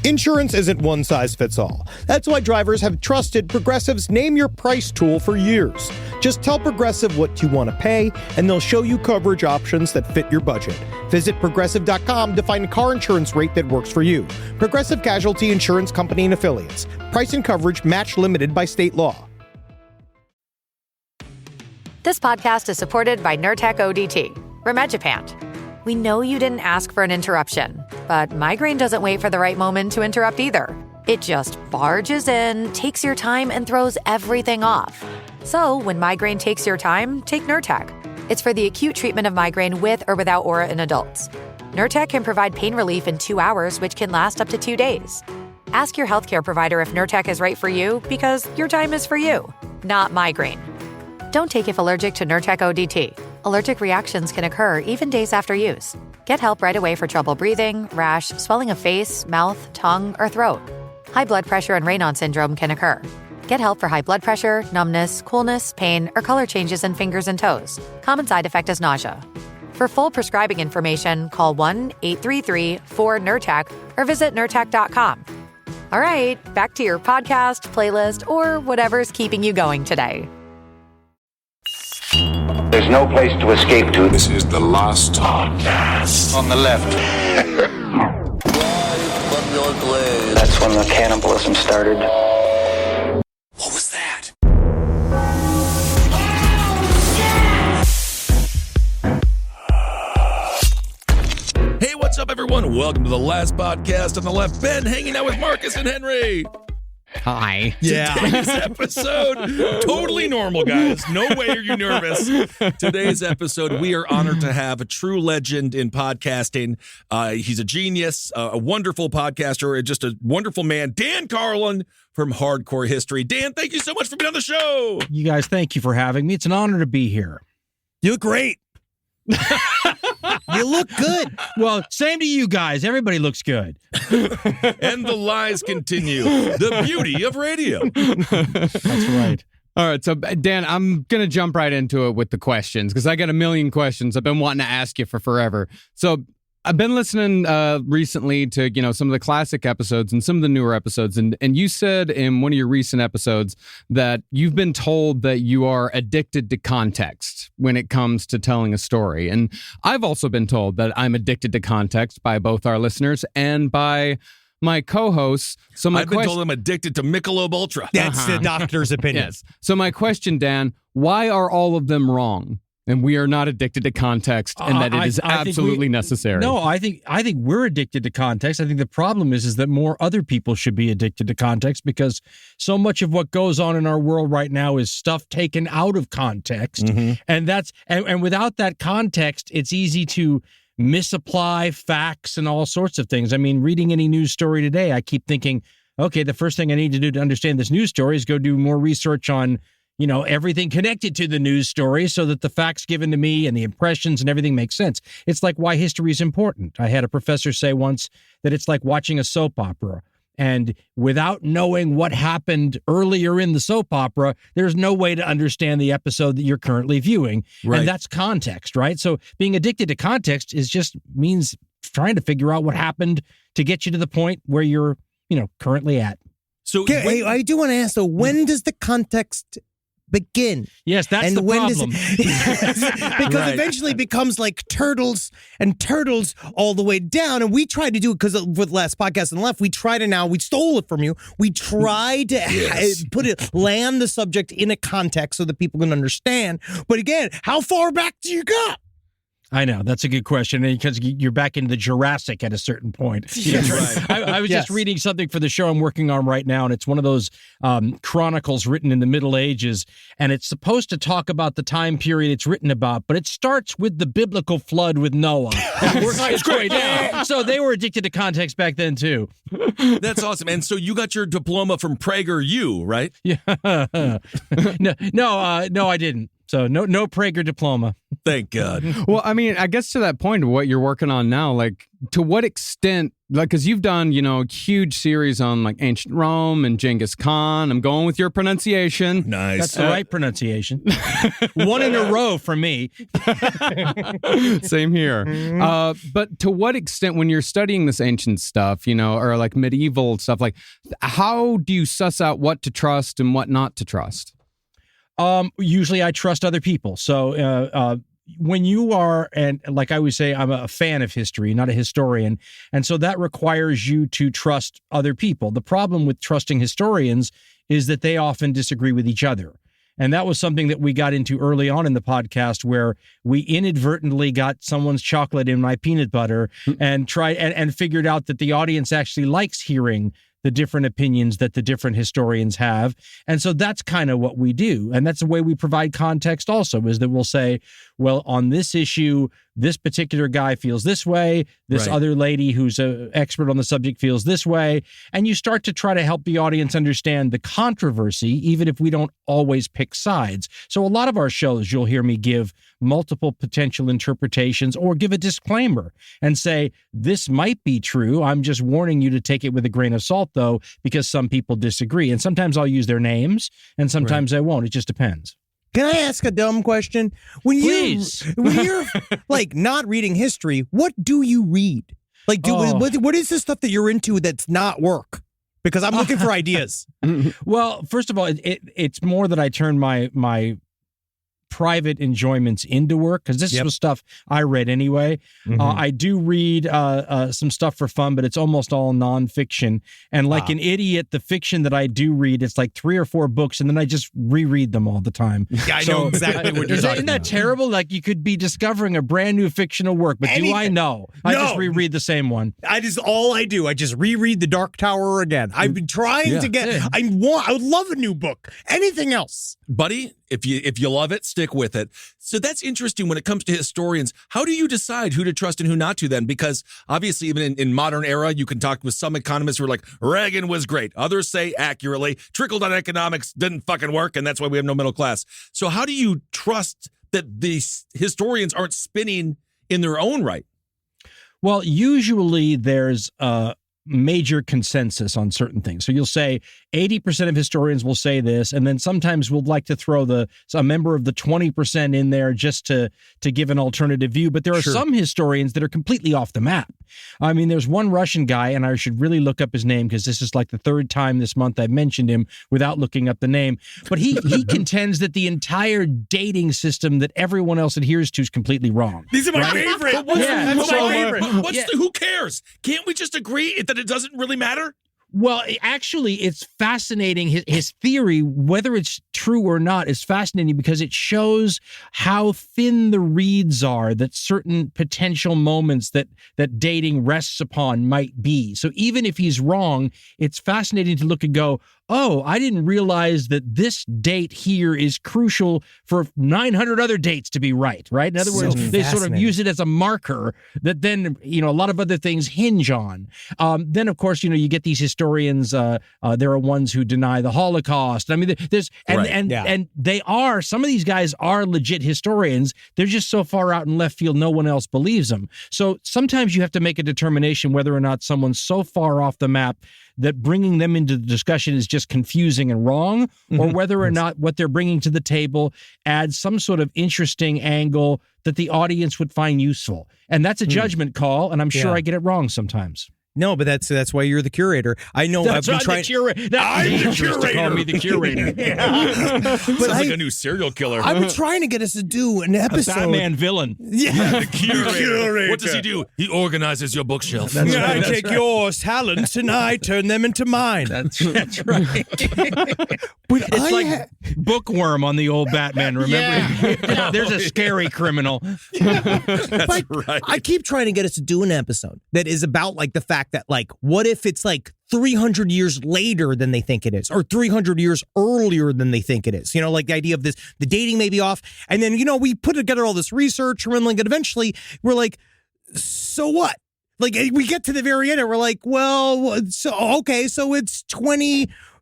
Insurance isn't one size fits all. That's why drivers have trusted Progressive's Name Your Price tool for years. Just tell Progressive what you want to pay, and they'll show you coverage options that fit your budget. Visit Progressive.com to find a car insurance rate that works for you. Progressive Casualty Insurance Company and Affiliates. Price and coverage match limited by state law. This podcast is supported by Nurtec ODT, Rimegepant. We know you didn't ask for an interruption, but migraine doesn't wait for the right moment to interrupt either. It just barges in, takes your time, and throws everything off. So when migraine takes your time, take Nurtec. It's for the acute treatment of migraine with or without aura in adults. Nurtec can provide pain relief in 2 hours, which can last up to 2 days. Ask your healthcare provider if Nurtec is right for you, because your time is for you, not migraine. Don't take if allergic to Nurtec ODT. Allergic reactions can occur even days after use. Get help right away for trouble breathing, rash, swelling of face, mouth, tongue, or throat. High blood pressure and Raynaud syndrome can occur. Get help for high blood pressure, numbness, coolness, pain, or color changes in fingers and toes. Common side effect is nausea. For full prescribing information, call 1-833-4-NURTEC or visit Nurtec.com. All right, back to your podcast, playlist, or whatever's keeping you going today. There's no place to escape to. This is the last podcast. On the left. That's when the cannibalism started. What was that? Hey, what's up, everyone? Welcome to the last podcast on the left. Ben hanging out with Marcus and Henry. Hi. Yeah. Today's episode, totally normal, guys. No way are you nervous. Today's episode, we are honored to have a true legend in podcasting. He's a genius, a wonderful podcaster, just a wonderful man, Dan Carlin from Hardcore History. Dan, thank you so much for being on the show. You guys, thank you for having me. It's an honor to be here. You look great. You look good. Well, same to you guys. Everybody looks good. And the lies continue. The beauty of radio. That's right. All right, so Dan, I'm going to jump right into it with the questions because I got a million questions I've been wanting to ask you for forever. So I've been listening recently to, some of the classic episodes and some of the newer episodes. And you said in one of your recent episodes that you've been told that you are addicted to context when it comes to telling a story. And I've also been told that I'm addicted to context by both our listeners and by my co-hosts. So I've been told I'm addicted to Michelob Ultra. That's the doctor's opinion. Yes. So my question, Dan, why are all of them wrong? And we are not addicted to context, and that it is absolutely necessary. No, I think we're addicted to context. I think the problem is that more other people should be addicted to context because so much of what goes on in our world right now is stuff taken out of context, and without that context, it's easy to misapply facts and all sorts of things. I mean, reading any news story today, I keep thinking, okay, the first thing I need to do to understand this news story is go do more research on everything connected to the news story so that the facts given to me and the impressions and everything makes sense. It's like why history is important. I had a professor say once that it's like watching a soap opera. And without knowing what happened earlier in the soap opera, there's no way to understand the episode that you're currently viewing. Right. And that's context, right? So being addicted to context means trying to figure out what happened to get you to the point where you're, currently at. So I do want to ask, though, when does the context begin? Yes, that's the problem. Because eventually it becomes like turtles all the way down. And we tried to do it because with last podcast on the left, we stole it from you. We tried to land the subject in a context so that people can understand. But again, how far back do you go? I know. That's a good question. Because you're back into the Jurassic at a certain point. Yes. Right. I was just reading something for the show I'm working on right now, and it's one of those chronicles written in the Middle Ages, and it's supposed to talk about the time period it's written about, but it starts with the biblical flood with Noah. It's great. So they were addicted to context back then, too. That's awesome. And so you got your diploma from PragerU, right? Yeah. No, I didn't. So no Prager diploma. Thank God. Well, I mean, I guess to that point of what you're working on now, like to what extent, like, because you've done, huge series on like ancient Rome and Genghis Khan. I'm going with your pronunciation. Nice. That's the right pronunciation. One in a row for me. Same here. But to what extent, when you're studying this ancient stuff, or like medieval stuff, like how do you suss out what to trust and what not to trust? Usually I trust other people. So when you are, and like I always say, I'm a fan of history, not a historian. And so that requires you to trust other people. The problem with trusting historians is that they often disagree with each other. And that was something that we got into early on in the podcast, where we inadvertently got someone's chocolate in my peanut butter and tried and figured out that the audience actually likes hearing the different opinions that the different historians have. And so that's kind of what we do. And that's the way we provide context also, is that we'll say, well, on this issue, this particular guy feels this way. This other lady who's an expert on the subject feels this way. And you start to try to help the audience understand the controversy, even if we don't always pick sides. So a lot of our shows, you'll hear me give multiple potential interpretations or give a disclaimer and say, this might be true. I'm just warning you to take it with a grain of salt, though, because some people disagree. And sometimes I'll use their names and sometimes I won't. It just depends. Can I ask a dumb question? Please. When you're like not reading history, what do you read? Like, what is the stuff that you're into that's not work? Because I'm looking for ideas. Well, first of all, it's more that I turn my private enjoyments into work, because this was stuff I read anyway. I do read some stuff for fun, but it's almost all nonfiction. And like an idiot, the fiction that I do read, it's like 3 or 4 books, and then I just reread them all the time. Yeah, I know exactly what you're talking Isn't that about. terrible? Like you could be discovering a brand new fictional work, but do I know? I just reread the same one. I just reread The Dark Tower again. I've been trying to get. I would love a new book. Anything else, Buddy, if you love it, stick with it. So that's interesting when it comes to historians. How do you decide who to trust and who not to then? Because obviously, even in modern era, you can talk with some economists who are like, Reagan was great. Others say accurately, trickle-down economics didn't fucking work, and that's why we have no middle class. So how do you trust that these historians aren't spinning in their own right? Well, usually there's major consensus on certain things. So you'll say 80% of historians will say this, and then sometimes we'll like to throw a member of the 20% in there just to give an alternative view. But there are some historians that are completely off the map. I mean, there's one Russian guy, and I should really look up his name because this is like the 3rd time this month I've mentioned him without looking up the name. But he contends that the entire dating system that everyone else adheres to is completely wrong. these are my favorite. Who cares? Can't we just agree that it doesn't really matter? Well, actually, it's fascinating. His theory, whether it's true or not, is fascinating because it shows how thin the reeds are that certain potential moments that dating rests upon might be. So even if he's wrong, it's fascinating to look and go, oh, I didn't realize that this date here is crucial for 900 other dates to be right? In other words, they sort of use it as a marker that then, a lot of other things hinge on. Then, of course, you get these historians. There are ones who deny the Holocaust. I mean, and they are, some of these guys are legit historians. They're just so far out in left field, no one else believes them. So sometimes you have to make a determination whether or not someone's so far off the map that bringing them into the discussion is just confusing and wrong, or whether or not what they're bringing to the table adds some sort of interesting angle that the audience would find useful. And that's a judgment call, and I'm sure I get it wrong sometimes. No, but that's why you're the curator. I know. That's I've been trying. I'm the curator. Call me the curator. Sounds like a new serial killer. I've been trying to get us to do an episode. A Batman villain. Yeah, The curator. What does he do? He organizes your bookshelf. I take your talents and I turn them into mine. That's right. But It's like Bookworm on the old Batman, remember? There's a scary criminal. That's right. I keep trying to get us to do an episode that is about like the fact that like, what if it's like 300 years later than they think it is, or 300 years earlier than they think it is? Like the idea of the dating may be off. And then, we put together all this research and like eventually we're like, so what? Like we get to the very end and we're like, well, so it's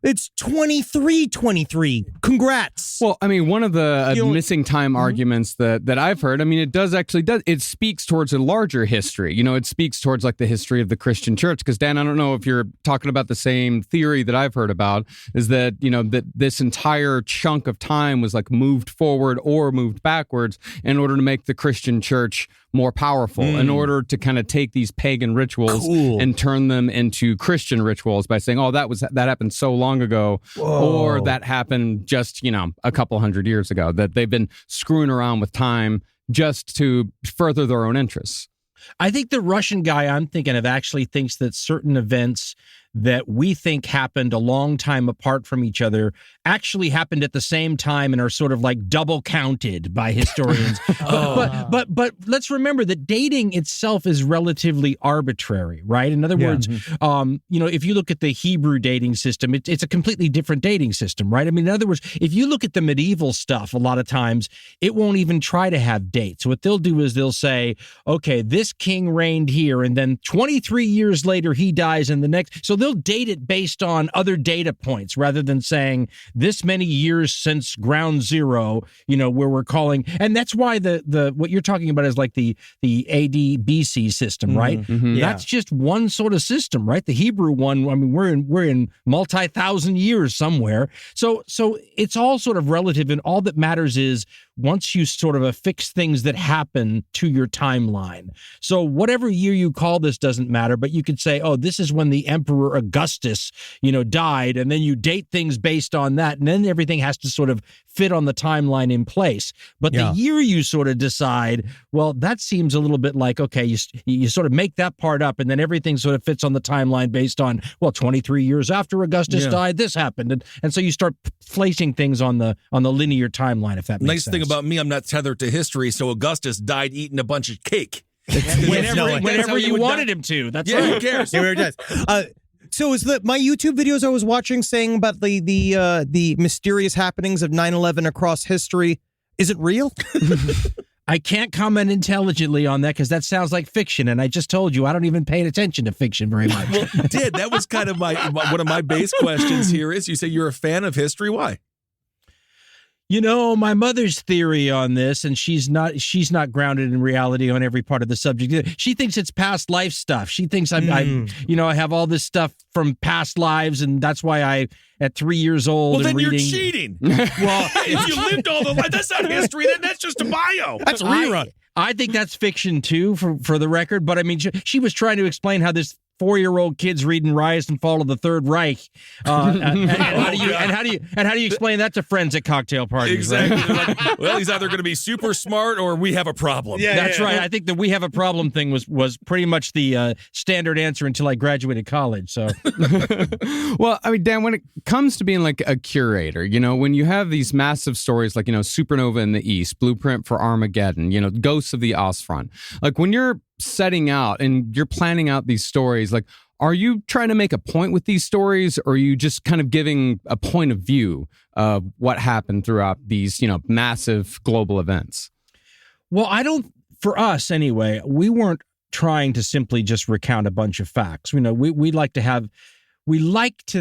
It's 2323. Congrats. Well, I mean, one of the missing time Mm-hmm. arguments that I've heard, I mean, it speaks towards a larger history. You know, it speaks towards like the history of the Christian church. Because Dan, I don't know if you're talking about the same theory that I've heard about, is that, you know, that this entire chunk of time was like moved forward or moved backwards in order to make the Christian church more powerful, in order to kind of take these pagan rituals and turn them into Christian rituals by saying, oh, that happened so long ago, or that happened just, you know, a couple hundred years ago, that they've been screwing around with time just to further their own interests. I think the Russian guy I'm thinking of actually thinks that certain events that we think happened a long time apart from each other actually happened at the same time and are sort of like double counted by historians. But let's remember that dating itself is relatively arbitrary, right? In other words, you know, if you look at the Hebrew dating system, it's a completely different dating system, right? I mean, in other words, if you look at the medieval stuff, a lot of times it won't even try to have dates. What they'll do is they'll say, okay, this king reigned here, and then 23 years later he dies in the next. So they'll date it based on other data points rather than saying this many years since ground zero, you know, where we're calling. And that's why the what you're talking about is like the AD BC system, right? That's just one sort of system, right? The Hebrew one, I mean, we're in multi-thousand years somewhere. So it's all sort of relative, and all that matters is once you sort of affix things that happen to your timeline. So whatever year you call this doesn't matter, but you could say, oh, this is when the Emperor Augustus, you know, died, and then you date things based on that, and then everything has to sort of fit on the timeline in place. But the year you sort of decide, well, that seems a little bit like, okay, you sort of make that part up, and then everything sort of fits on the timeline based on, well, 23 years after Augustus died, this happened. And so you start placing things on the linear timeline, if that makes sense. Nice thing about me, I'm not tethered to history, so Augustus died eating a bunch of cake. Whenever you wanted him to. That's right. Who cares? So is my YouTube videos I was watching saying about the mysterious happenings of 9/11 across history, is it real? I can't comment intelligently on that because that sounds like fiction, and I just told you I don't even pay attention to fiction very much. Well, you did. That was kind of one of my base questions here is, you say you're a fan of history. Why? You know, my mother's theory on this, and she's not grounded in reality on every part of the subject. She thinks it's past life stuff. She thinks I have all this stuff from past lives, and that's why I, at 3 years old, well, then reading, you're cheating. Well, if you lived all the life, that's not history. That's just a bio. That's a rerun. I think that's fiction too, for the record. But I mean, she was trying to explain how this 4-year-old kid's reading Rise and Fall of the Third Reich. And how do you explain that to friends at cocktail parties? Exactly. Right? Like, well, he's either going to be super smart or we have a problem. That's right. I think the "we have a problem" thing was pretty much the standard answer until I graduated college. So, well, I mean, Dan, when it comes to being like a curator, you know, when you have these massive stories like, you know, Supernova in the East, Blueprint for Armageddon, you know, Ghosts of the Ostfront, like when you're setting out and you're planning out these stories, like, are you trying to make a point with these stories, or are you just kind of giving a point of view of what happened throughout these, you know, massive global events? Well, for us anyway, we weren't trying to simply just recount a bunch of facts. You know, we like to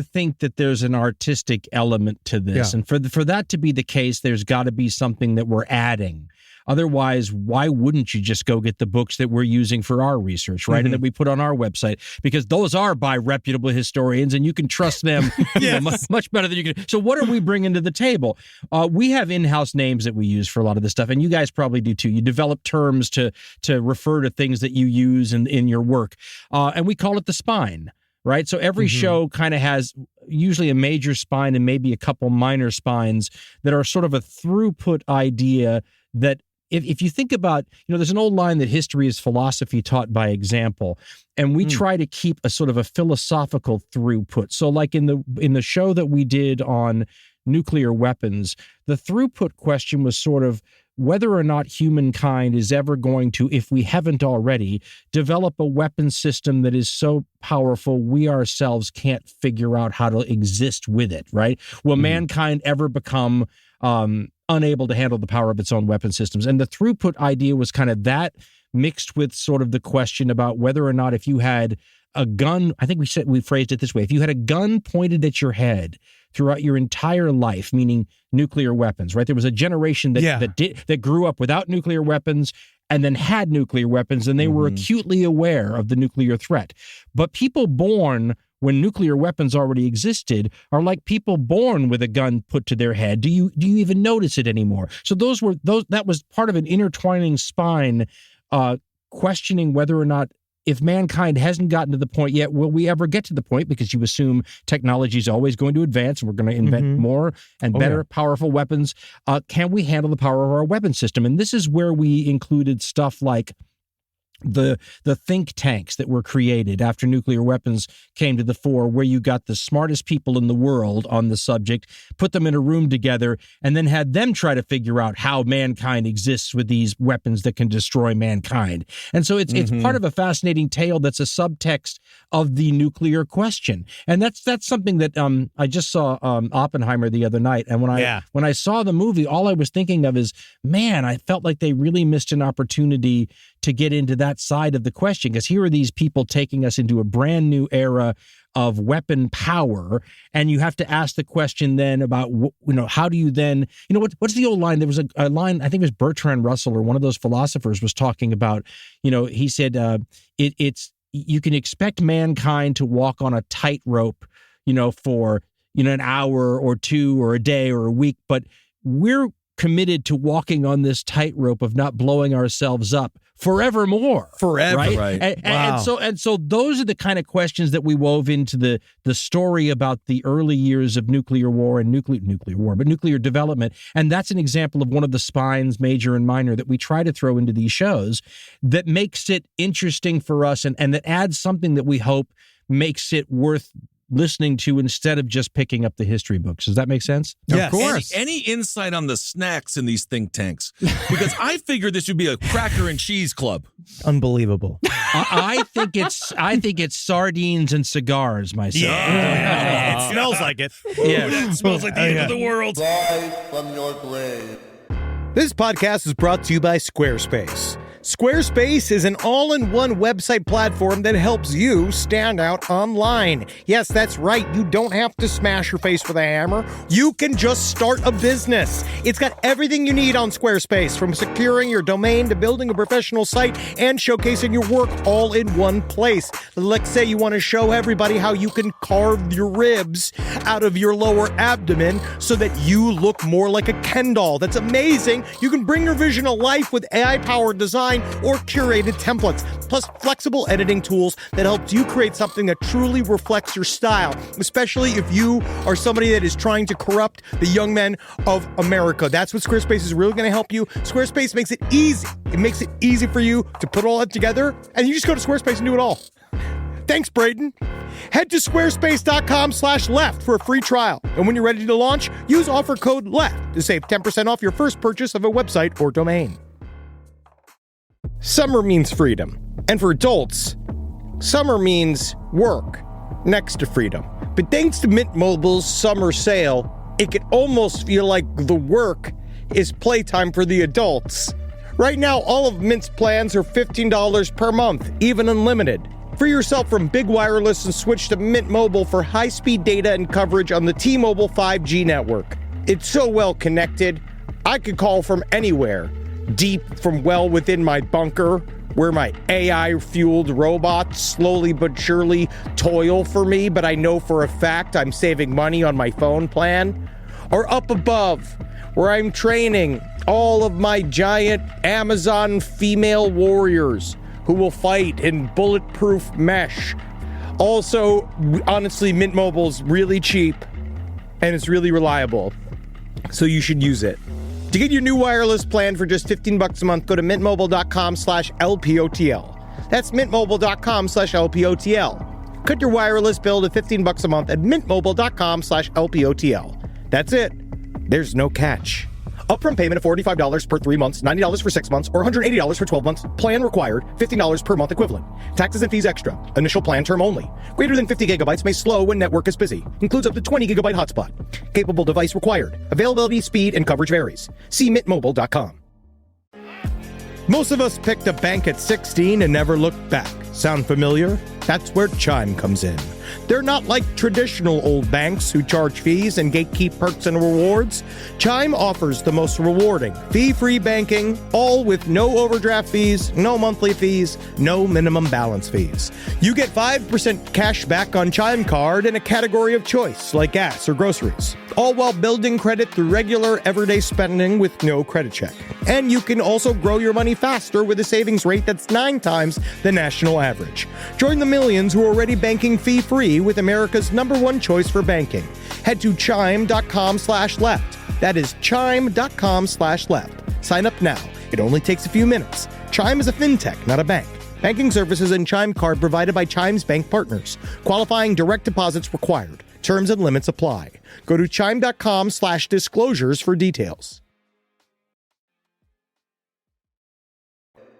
think that there's an artistic element to this. And for that to be the case, there's got to be something that we're adding. Otherwise, why wouldn't you just go get the books that we're using for our research, right? And that we put on our website, because those are by reputable historians and you can trust them much better than you can. So what are we bringing to the table? We have in-house names that we use for a lot of this stuff, and you guys probably do too. You develop terms to refer to things that you use in your work, and we call it the spine. Right. So every show kind of has usually a major spine and maybe a couple minor spines that are sort of a throughput idea that if you think about, you know, there's an old line that history is philosophy taught by example. And we try to keep a sort of a philosophical throughput. So like in the show that we did on nuclear weapons, the throughput question was sort of whether or not humankind is ever going to, if we haven't already, develop a weapon system that is so powerful we ourselves can't figure out how to exist with it, right? Will mankind ever become unable to handle the power of its own weapon systems? And the throughput idea was kind of that, mixed with sort of the question about whether or not if you had a gun, I think we phrased it this way. If you had a gun pointed at your head throughout your entire life, meaning nuclear weapons, right? There was a generation that grew up without nuclear weapons and then had nuclear weapons, and they were acutely aware of the nuclear threat. But people born when nuclear weapons already existed are like people born with a gun put to their head. Do you even notice it anymore? So that was part of an intertwining spine, questioning whether or not, if mankind hasn't gotten to the point yet, will we ever get to the point? Because you assume technology is always going to advance and we're going to invent more and better, powerful weapons. Can we handle the power of our weapon system? And this is where we included stuff like the think tanks that were created after nuclear weapons came to the fore, where you got the smartest people in the world on the subject, put them in a room together, and then had them try to figure out how mankind exists with these weapons that can destroy mankind. And so it's part of a fascinating tale that's a subtext of the nuclear question. And that's something that I just saw Oppenheimer the other night, and when I saw the movie, all I was thinking of is, man, I felt like they really missed an opportunity to get into that side of the question, because here are these people taking us into a brand new era of weapon power, and you have to ask the question then about, how do you then, what's the old line? There was a line, I think it was Bertrand Russell or one of those philosophers was talking about, he said, it's you can expect mankind to walk on a tightrope, for, an hour or two or a day or a week, but we're committed to walking on this tightrope of not blowing ourselves up forevermore. Right. And so those are the kind of questions that we wove into the story about the early years of nuclear war and nuclear development. And that's an example of one of the spines, major and minor, that we try to throw into these shows that makes it interesting for us and that adds something that we hope makes it worth listening to instead of just picking up the history books. Does that make sense? Yes. Of course. Any insight on the snacks in these think tanks? Because I figured this would be a cracker and cheese club. Unbelievable. I think it's sardines and cigars myself. Yeah. It smells like it. It smells like the end of the world. Rise from your grave. This podcast is brought to you by Squarespace. Squarespace is an all-in-one website platform that helps you stand out online. Yes, that's right. You don't have to smash your face with a hammer. You can just start a business. It's got everything you need on Squarespace, from securing your domain to building a professional site and showcasing your work all in one place. Let's say you want to show everybody how you can carve your ribs out of your lower abdomen so that you look more like a Ken doll. That's amazing. You can bring your vision to life with AI-powered design or curated templates, plus flexible editing tools that helps you create something that truly reflects your style, especially if you are somebody that is trying to corrupt the young men of America. That's what Squarespace is really going to help you. Squarespace makes it easy. It makes it easy for you to put all that together, and you just go to Squarespace and do it all. Thanks, Braden. Head to squarespace.com/left for a free trial. And when you're ready to launch, use offer code LEFT to save 10% off your first purchase of a website or domain. Summer means freedom. And for adults, summer means work next to freedom. But thanks to Mint Mobile's summer sale, it can almost feel like the work is playtime for the adults. Right now, all of Mint's plans are $15 per month, even unlimited. Free yourself from big wireless and switch to Mint Mobile for high-speed data and coverage on the T-Mobile 5G network. It's so well connected, I could call from anywhere. Deep from well within my bunker, where my AI-fueled robots slowly but surely toil for me, but I know for a fact I'm saving money on my phone plan. Or up above, where I'm training all of my giant Amazon female warriors who will fight in bulletproof mesh. Also, honestly, Mint Mobile's really cheap and it's really reliable, so you should use it. To get your new wireless plan for just $15 a month, go to mintmobile.com/LPOTL. That's mintmobile.com/LPOTL. Cut your wireless bill to $15 a month at mintmobile.com/LPOTL. That's it. There's no catch. Upfront payment of $45 per 3 months, $90 for 6 months, or $180 for 12 months. Plan required, $15 per month equivalent. Taxes and fees extra. Initial plan term only. Greater than 50 gigabytes may slow when network is busy. Includes up to 20 gigabyte hotspot. Capable device required. Availability, speed, and coverage varies. See mintmobile.com. Most of us picked a bank at 16 and never looked back. Sound familiar? That's where Chime comes in. They're not like traditional old banks who charge fees and gatekeep perks and rewards. Chime offers the most rewarding, fee-free banking, all with no overdraft fees, no monthly fees, no minimum balance fees. You get 5% cash back on Chime Card in a category of choice, like gas or groceries, all while building credit through regular, everyday spending with no credit check. And you can also grow your money faster with a savings rate that's 9 times the national average. Join the millions who are already banking fee-free with America's #1 choice for banking. Head to chime.com/left. That is chime.com/left. Sign up now. It only takes a few minutes. Chime is a fintech, not a bank. Banking services and Chime Card provided by Chime's bank partners. Qualifying direct deposits required. Terms and limits apply. Go to chime.com/disclosures for details.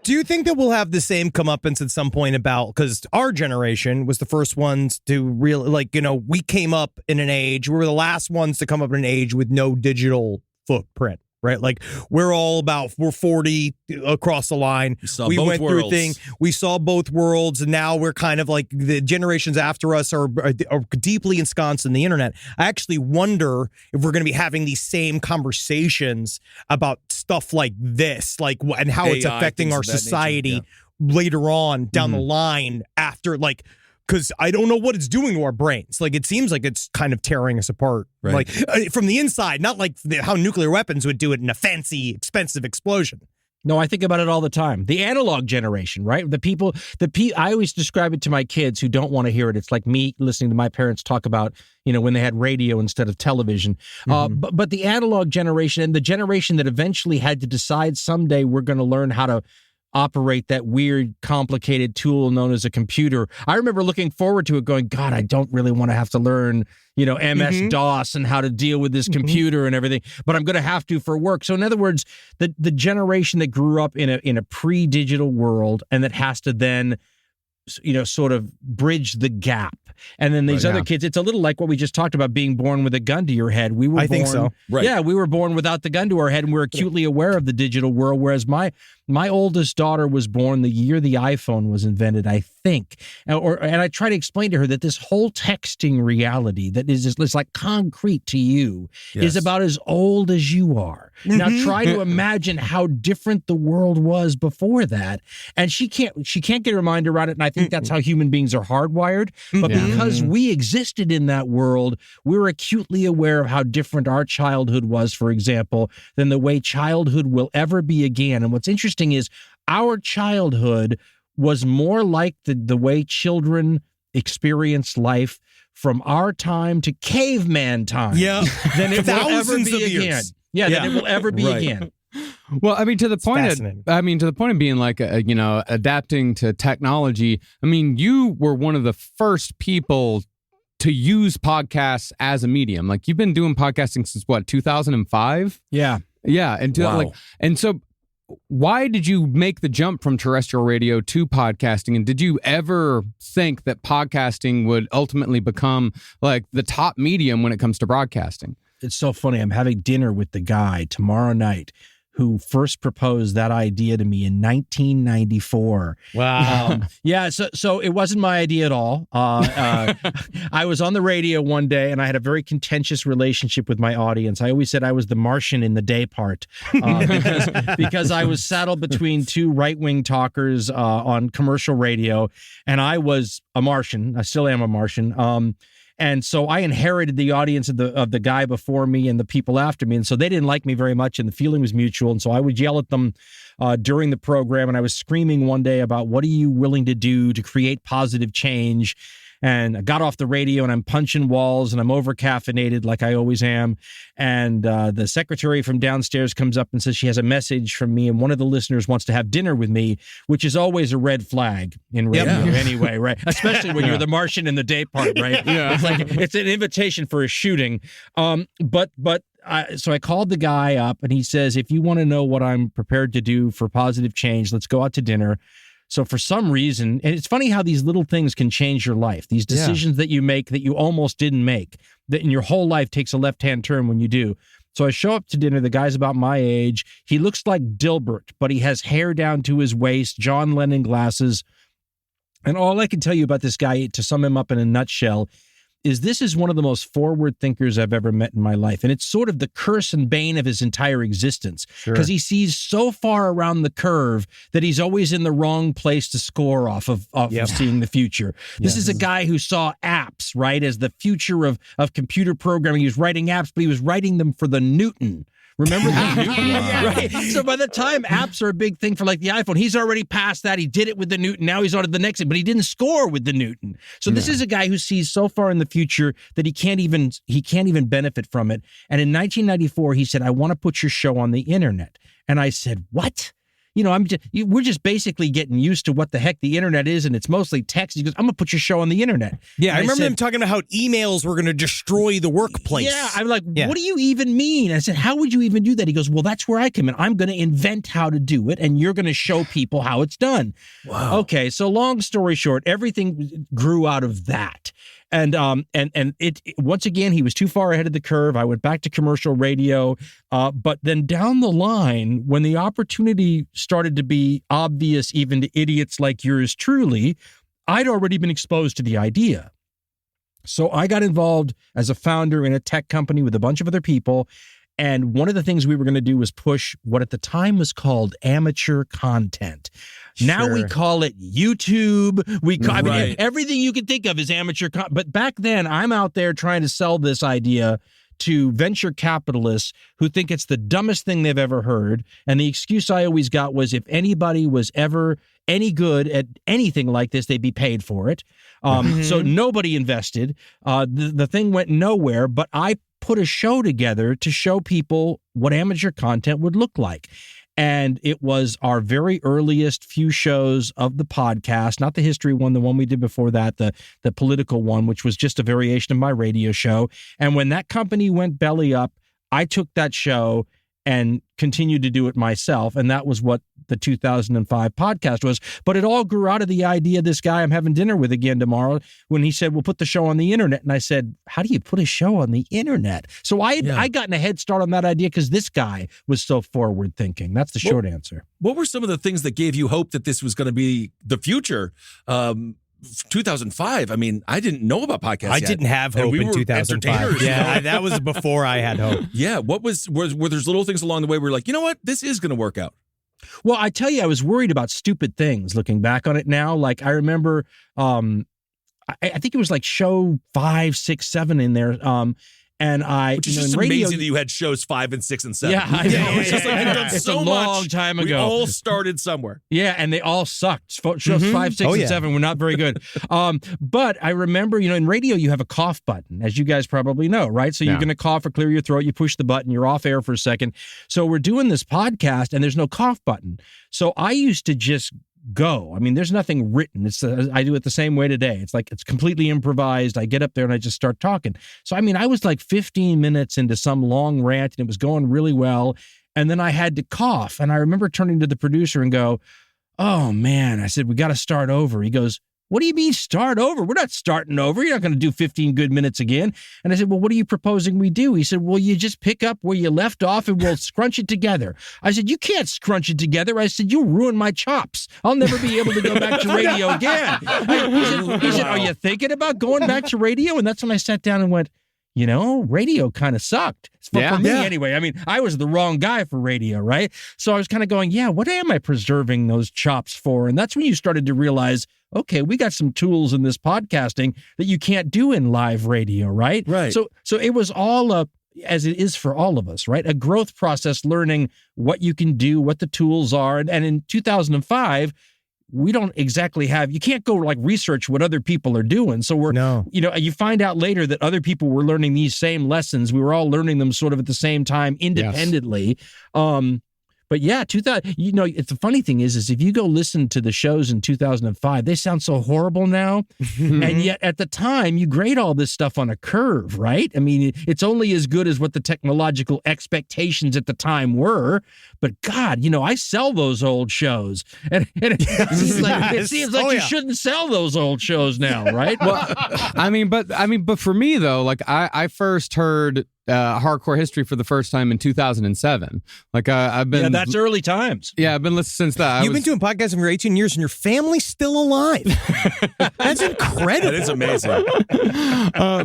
Do you think that we'll have the same comeuppance at some point about, because our generation was the first ones to really, like, you know, we came up in an age, we were the last ones to come up in an age with no digital footprint, right? Like, we're 40 across the line. We went through things. We saw both worlds, and now we're kind of like the generations after us are deeply ensconced in the internet. I actually wonder if we're going to be having these same conversations about stuff like this, like, and how it's affecting our society later on down the line after, like, because I don't know what it's doing to our brains. Like, it seems like it's kind of tearing us apart, like from the inside, not like how nuclear weapons would do it in a fancy, expensive explosion. No, I think about it all the time. The analog generation, right? I always describe it to my kids who don't want to hear it. It's like me listening to my parents talk about, you know, when they had radio instead of television. But the analog generation, and the generation that eventually had to decide someday we're going to learn how to operate that weird, complicated tool known as a computer. I remember looking forward to it going, God, I don't really want to have to learn, you know, MS-DOS and how to deal with this computer and everything, but I'm going to have to for work. So in other words, the generation that grew up in a pre-digital world and that has to then, you know, sort of bridge the gap. And then these other kids, it's a little like what we just talked about, being born with a gun to your head. We were think so. Right. Yeah, we were born without the gun to our head, and we're acutely aware of the digital world, whereas my oldest daughter was born the year the iPhone was invented, I think. And I try to explain to her that this whole texting reality that is just like concrete to you is about as old as you are. Now try to imagine how different the world was before that. And she can't get her mind around it. And I think that's how human beings are hardwired. But because we existed in that world, we're acutely aware of how different our childhood was, for example, than the way childhood will ever be again. And what's interesting is our childhood was more like the way children experience life from our time to caveman time than it will ever be again. Than it will ever be again. Well, I mean, to the point of being like, adapting to technology. I mean, you were one of the first people to use podcasts as a medium. Like, you've been doing podcasting since what, 2005? Yeah. Yeah. And so why did you make the jump from terrestrial radio to podcasting? And did you ever think that podcasting would ultimately become like the top medium when it comes to broadcasting? It's so funny. I'm having dinner with the guy tomorrow night who first proposed that idea to me in 1994. Wow. So it wasn't my idea at all. I was on the radio one day, and I had a very contentious relationship with my audience. I always said I was the Martian in the day part because I was saddled between two right-wing talkers on commercial radio, and I was a Martian. I still am a Martian. And so I inherited the audience of the guy before me and the people after me. And so they didn't like me very much, and the feeling was mutual. And so I would yell at them during the program. And I was screaming one day about, what are you willing to do to create positive change? And I got off the radio, and I'm punching walls, and I'm over-caffeinated like I always am. And the secretary from downstairs comes up and says she has a message from me, and one of the listeners wants to have dinner with me, which is always a red flag in radio anyway, right? Especially when you're the Martian in the day part, right? It's like it's an invitation for a shooting. So I called the guy up, and he says, if you want to know what I'm prepared to do for positive change, let's go out to dinner. So for some reason, and it's funny how these little things can change your life. These decisions that you make that you almost didn't make, that in your whole life takes a left-hand turn when you do. So I show up to dinner. The guy's about my age. He looks like Dilbert, but he has hair down to his waist, John Lennon glasses. And all I can tell you about this guy, to sum him up in a nutshell, is this is one of the most forward thinkers I've ever met in my life. And it's sort of the curse and bane of his entire existence. Because he sees so far around the curve that he's always in the wrong place to score off of seeing the future. This is a guy who saw apps, right, as the future of computer programming. He was writing apps, but he was writing them for the Newton. Remember the Newton? Right? So by the time apps are a big thing for like the iPhone, he's already past that. He did it with the Newton. Now he's on to the next thing, but he didn't score with the Newton. So this is a guy who sees so far in the future that he can't even benefit from it. And in 1994, he said, "I want to put your show on the internet." And I said, "What?" You know, we're just basically getting used to what the heck the internet is, and it's mostly text. He goes, "I'm going to put your show on the internet." Yeah, and I remember said, him talking about how emails were going to destroy the workplace. Yeah, I'm like, what do you even mean? I said, how would you even do that? He goes, well, that's where I come in. I'm going to invent how to do it, and you're going to show people how it's done. Wow. Okay, so long story short, everything grew out of that. And it once again, he was too far ahead of the curve. I went back to commercial radio. But then down the line, when the opportunity started to be obvious, even to idiots like yours truly, I'd already been exposed to the idea. So I got involved as a founder in a tech company with a bunch of other people. And one of the things we were going to do was push what at the time was called amateur content. Now we call it YouTube. I mean, everything you can think of is amateur content. But back then, I'm out there trying to sell this idea to venture capitalists who think it's the dumbest thing they've ever heard. And the excuse I always got was if anybody was ever any good at anything like this, they'd be paid for it. So nobody invested. The thing went nowhere, but I put a show together to show people what amateur content would look like. And it was our very earliest few shows of the podcast, not the history one, the one we did before that, the political one, which was just a variation of my radio show. And when that company went belly up, I took that show and continued to do it myself. And that was what the 2005 podcast was. But it all grew out of the idea, this guy I'm having dinner with again tomorrow, when he said, we'll put the show on the internet. And I said, how do you put a show on the internet? So I gotten a head start on that idea because this guy was so forward thinking. That's the short answer. What were some of the things that gave you hope that this was going to be the future? 2005. I mean, I didn't know about podcasts. I didn't have hope in 2005. Yeah, that was before I had hope. Yeah. What were there little things along the way where you're like, you know what, this is going to work out? Well, I tell you, I was worried about stupid things looking back on it now. Like I remember, I think it was like show 5, 6, 7 in there. And which is just amazing that you had shows 5 and 6 and 7. Yeah, I know. It's just like you've done it's so a long much. time ago. We all started somewhere. Yeah, and they all sucked. Shows 5, 6, and 7 were not very good. But I remember, in radio you have a cough button, as you guys probably know, right? So you're going to cough or clear your throat. You push the button. You're off air for a second. So we're doing this podcast, and there's no cough button. So I used to just go. I mean, there's nothing written. I do it the same way today. It's like it's completely improvised. I get up there and I just start talking. So, I mean, I was like 15 minutes into some long rant and it was going really well. And then I had to cough. And I remember turning to the producer and go, oh, man. I said, we got to start over. He goes, what do you mean start over? We're not starting over. You're not going to do 15 good minutes again. And I said, well, what are you proposing we do? He said, well, you just pick up where you left off and we'll scrunch it together. I said, you can't scrunch it together. I said, you'll ruin my chops. I'll never be able to go back to radio again. He said, are you thinking about going back to radio? And that's when I sat down and went, radio kind of sucked. For me anyway. I mean, I was the wrong guy for radio, right? So I was kind of going, what am I preserving those chops for? And that's when you started to realize, okay, we got some tools in this podcasting that you can't do in live radio, right? Right. So it was all as it is for all of us, right? A growth process, learning what you can do, what the tools are. And in 2005, we don't exactly you can't go like research what other people are doing. So you find out later that other people were learning these same lessons. We were all learning them sort of at the same time independently. Yes. But yeah, it's the funny thing is if you go listen to the shows in 2005, they sound so horrible now. And yet at the time, you grade all this stuff on a curve, right? I mean, it's only as good as what the technological expectations at the time were. But God, I sell those old shows. And it seems like you shouldn't sell those old shows now, right? Well, but for me though, like I first heard Hardcore History for the first time in 2007. Like I've been, that's early times. Yeah, I've been listening since that. You've been doing podcasts for 18 years, and your family's still alive. That's incredible. That is amazing.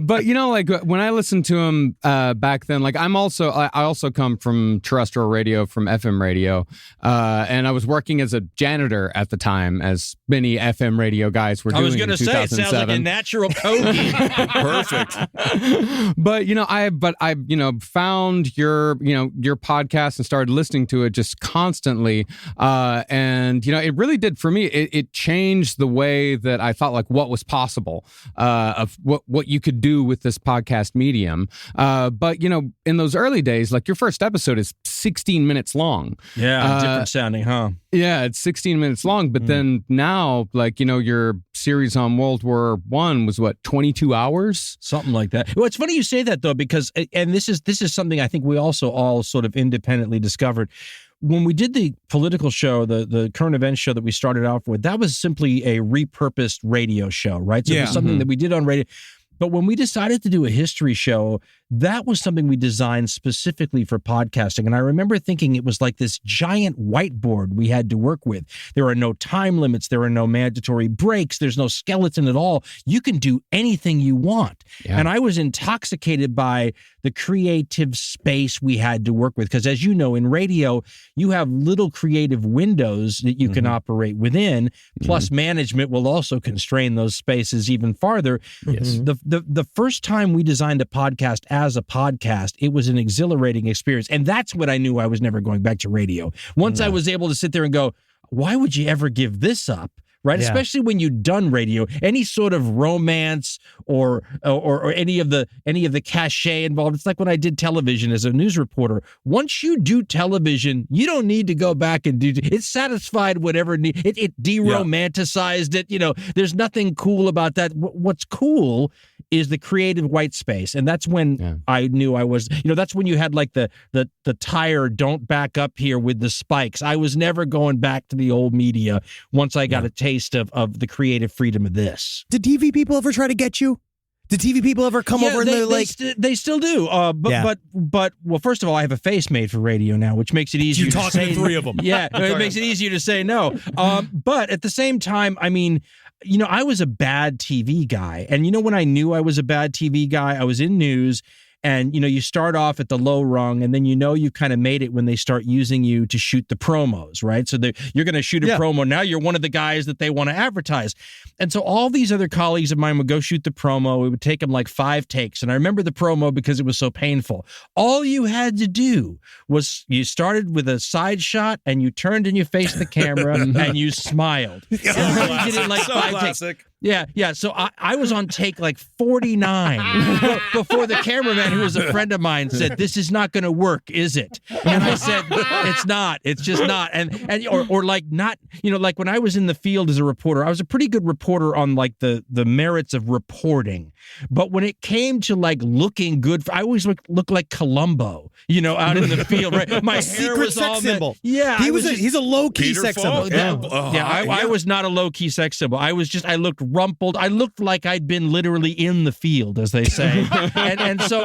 But like when I listened to him back then, like I also come from terrestrial radio, from FM radio, and I was working as a janitor at the time, as many FM radio guys were doing. I was going to say, it sounds like a natural Kogi. Perfect. But I found your podcast and started listening to it just constantly, and it really did for me. It changed the way that I thought, like what was possible, of what you could do with this podcast medium. But in those early days, like your first episode is 16 minutes long. Yeah, different sounding, huh? Yeah, it's 16 minutes long. But then now, like your series on World War I was what, 22 hours, something like that. Well, it's funny you say that though, because and this is something I think we also all sort of independently discovered. When we did the political show, the current events show that we started off with, that was simply a repurposed radio show, right? So it was something that we did on radio. But when we decided to do a history show, that was something we designed specifically for podcasting. And I remember thinking it was like this giant whiteboard we had to work with. There are no time limits. There are no mandatory breaks. There's no skeleton at all. You can do anything you want. Yeah. And I was intoxicated by the creative space we had to work with. Because as you know, in radio, you have little creative windows that you can operate within. Plus management will also constrain those spaces even farther. Yes. The first time we designed a podcast as a podcast, it was an exhilarating experience. And that's when I knew I was never going back to radio. Once I was able to sit there and go, why would you ever give this up? Right, yeah. Especially when you've done radio, any sort of romance or any of the cachet involved. It's like when I did television as a news reporter. Once you do television, you don't need to go back and do it. Satisfied whatever it de-romanticized it. There's nothing cool about that. What's cool is the creative white space, and that's when I knew I was. That's when you had like the tire don't back up here with the spikes. I was never going back to the old media once I got a taste of the creative freedom of this. Did TV people ever try to get you? Did TV people ever come over and they're like... They still do. But first of all, I have a face made for radio now, which makes it easier to say... You talk to three of them. Yeah, it makes it easier to say no. But at the same time, I mean... I was a bad TV guy. And when I knew I was a bad TV guy, I was in news. And, you start off at the low rung, and then you kind of made it when they start using you to shoot the promos, right? So you're going to shoot a promo. Now you're one of the guys that they want to advertise. And so all these other colleagues of mine would go shoot the promo. It would take them like 5 takes. And I remember the promo because it was so painful. All you had to do was you started with a side shot, and you turned and you faced the camera, and you smiled. You did it like 5 takes. Yeah. So I was on take like 49 before the cameraman, who was a friend of mine, said, "This is not going to work, is it?" And I said, "It's not. It's just not." Or like not, like when I was in the field as a reporter, I was a pretty good reporter on like the merits of reporting. But when it came to like looking good, I always looked like Columbo, out in the field, right? My hair was all symbol. Yeah, he's a low key sex symbol. I was not a low key sex symbol. I looked rumpled. I looked like I'd been literally in the field, as they say. and so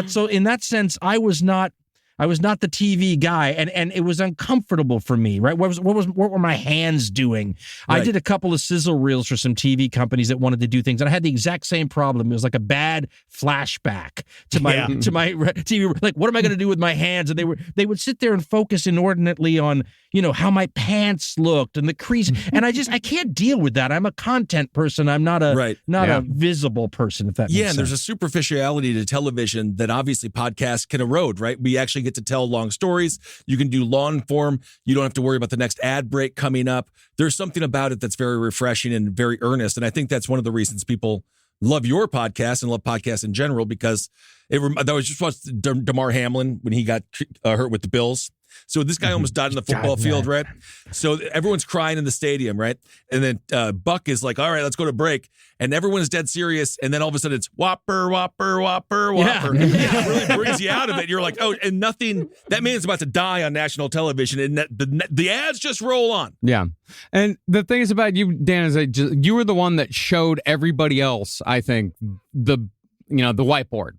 so in that sense, I was not the TV guy, and it was uncomfortable for me, right? What were my hands doing? Right. I did a couple of sizzle reels for some TV companies that wanted to do things, and I had the exact same problem. It was like a bad flashback to my TV. Like, what am I going to do with my hands? And they would sit there and focus inordinately on how my pants looked and the crease, and I can't deal with that. I'm a content person. I'm not a visible person. If that makes sense. And there's a superficiality to television that obviously podcasts can erode. Right? We actually get to tell long stories. You can do long form. You don't have to worry about the next ad break coming up. There's something about it that's very refreshing and very earnest. And I think that's one of the reasons people love your podcast and love podcasts in general, because I was just watching Damar Hamlin when he got hurt with the Bills. So this guy almost died in the football field, right? So everyone's crying in the stadium, right? And then Buck is like, all right, let's go to break. And everyone is dead serious. And then all of a sudden it's whopper, whopper, whopper, whopper. Yeah. It really brings you out of it. You're like, oh, and nothing, that man's about to die on national television. And the ads just roll on. Yeah. And the thing is about you, Dan, is you were the one that showed everybody else, I think, the whiteboard.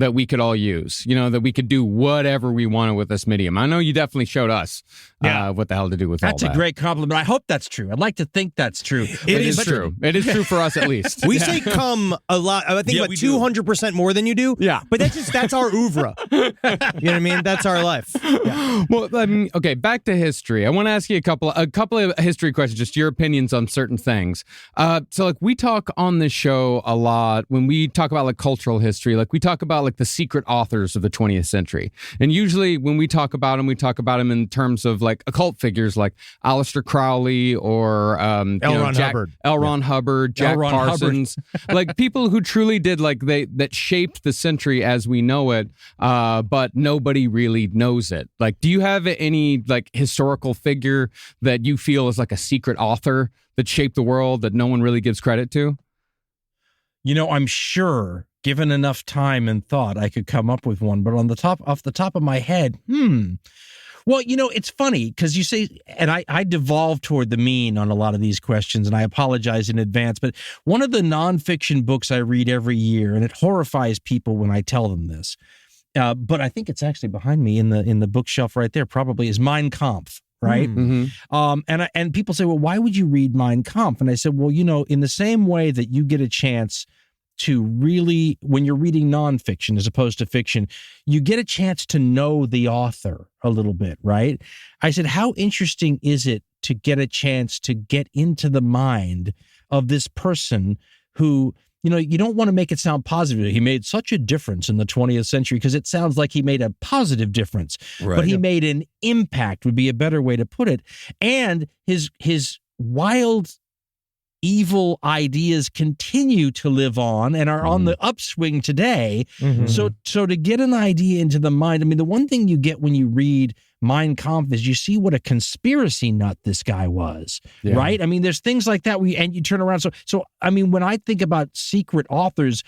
that we could all use, that we could do whatever we wanted with this medium. I know you definitely showed us what the hell to do with all that. That's a great compliment. I hope that's true. I'd like to think that's true. It is true. It is true for us at least. We say come a lot. I think about 200% more than you do. Yeah. But that's our oeuvre. You know what I mean? That's our life. Yeah. Well, okay, back to history. I want to ask you a couple of history questions, just your opinions on certain things. So like we talk on this show a lot when we talk about like cultural history, like we talk about like the secret authors of the 20th century. And usually when we talk about them in terms of like occult figures like Aleister Crowley or L. Ron Hubbard, Jack Parsons, like people who truly did that shaped the century as we know it, but nobody really knows it. Like, do you have any like historical figure that you feel is like a secret author that shaped the world that no one really gives credit to? I'm sure, given enough time and thought, I could come up with one. But off the top of my head, Well, it's funny because you say, and I devolve toward the mean on a lot of these questions, and I apologize in advance, but one of the nonfiction books I read every year, and it horrifies people when I tell them this, but I think it's actually behind me in the bookshelf right there, probably, is Mein Kampf. Right. Mm-hmm. And people say, well, why would you read Mein Kampf? And I said, well, in the same way that you get a chance to really, when you're reading nonfiction as opposed to fiction, you get a chance to know the author a little bit. Right. I said, how interesting is it to get a chance to get into the mind of this person who, you don't want to make it sound positive. He made such a difference in the 20th century because it sounds like he made a positive difference, but he made an impact would be a better way to put it. And his wild, evil ideas continue to live on and are on the upswing today. Mm-hmm. So to get an idea into the mind, I mean, the one thing you get when you read Mein Kampf is you see what a conspiracy nut this guy was, right? I mean, there's things like that and you turn around. So I mean, when I think about secret authors,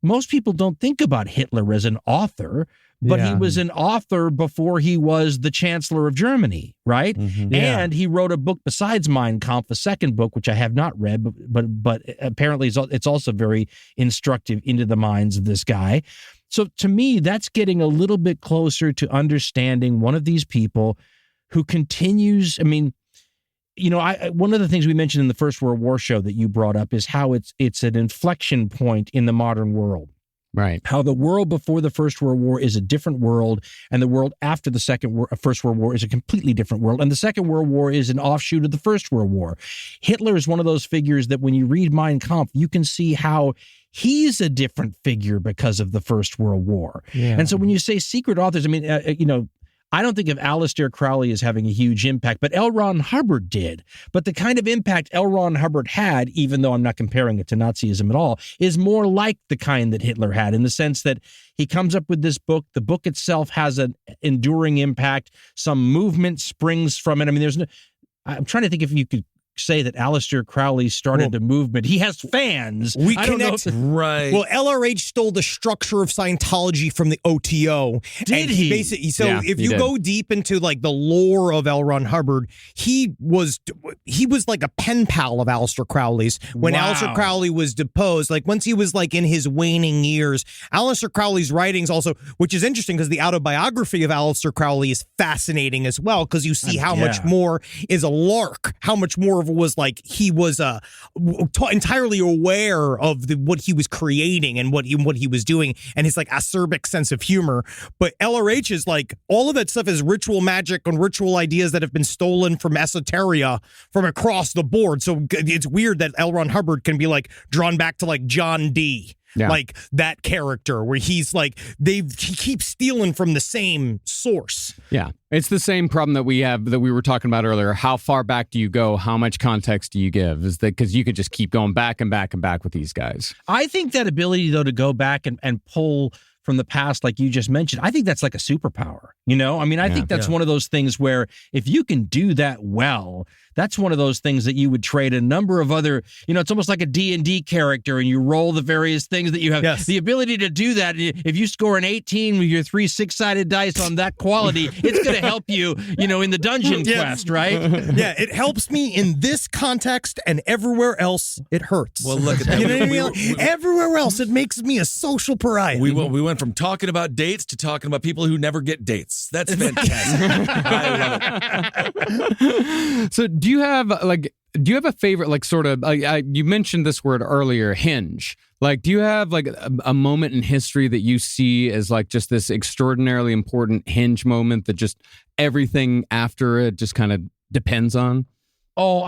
most people don't think about Hitler as an author, but he was an author before he was the Chancellor of Germany, right? Mm-hmm. And he wrote a book besides Mein Kampf, a second book, which I have not read, but apparently it's also very instructive into the minds of this guy. So to me, that's getting a little bit closer to understanding one of these people who continues. I mean, one of the things we mentioned in the First World War show that you brought up is how it's an inflection point in the modern world. Right. How the world before the First World War is a different world, and the world after the First World War is a completely different world, and the Second World War is an offshoot of the First World War. Hitler is one of those figures that when you read Mein Kampf, you can see how he's a different figure because of the First World War. Yeah. And so when you say secret authors, I mean, I don't think of Aleister Crowley as having a huge impact, but L. Ron Hubbard did. But the kind of impact L. Ron Hubbard had, even though I'm not comparing it to Nazism at all, is more like the kind that Hitler had, in the sense that he comes up with this book. The book itself has an enduring impact. Some movement springs from it. I mean, I'm trying to think if you could say that Aleister Crowley started a movement. He has fans. We connect. Right. Well, LRH stole the structure of Scientology from the OTO. Did he? Basically, if you go deep into like the lore of L. Ron Hubbard, he was like a pen pal of Aleister Crowley's. When Aleister Crowley was deposed, like once he was like in his waning years, Aleister Crowley's writings also, which is interesting because the autobiography of Aleister Crowley is fascinating as well, because you see how much more is a lark, how much more of it was like he was entirely aware of what he was creating and what he was doing, and his like acerbic sense of humor. But LRH is like, all of that stuff is ritual magic and ritual ideas that have been stolen from esoteria from across the board. So it's weird that L. Ron Hubbard can be like drawn back to like John Dee. Yeah. Like that character where he's like, he keeps stealing from the same source. Yeah. It's the same problem that we have that we were talking about earlier. How far back do you go? How much context do you give? Is that because you could just keep going back and back and back with these guys? I think that ability, though, to go back and pull from the past, like you just mentioned, I think that's like a superpower. I mean, I think that's one of those things where if you can do that well, that's one of those things that you would trade a number of other, it's almost like a D&D character, and you roll the various things that you have. Yes. The ability to do that, if you score an 18 with your 3 6-sided dice on that quality, it's going to help you, in the dungeon quest, right? Yeah, it helps me in this context, and everywhere else, it hurts. Well, look at that. Everywhere else, it makes me a social pariah. We went went from talking about dates to talking about people who never get dates. That's fantastic. I love it. So do you have a favorite, like, sort of, you mentioned this word earlier, hinge. Like, do you have like a moment in history that you see as like just this extraordinarily important hinge moment that just everything after it just kind of depends on? Oh,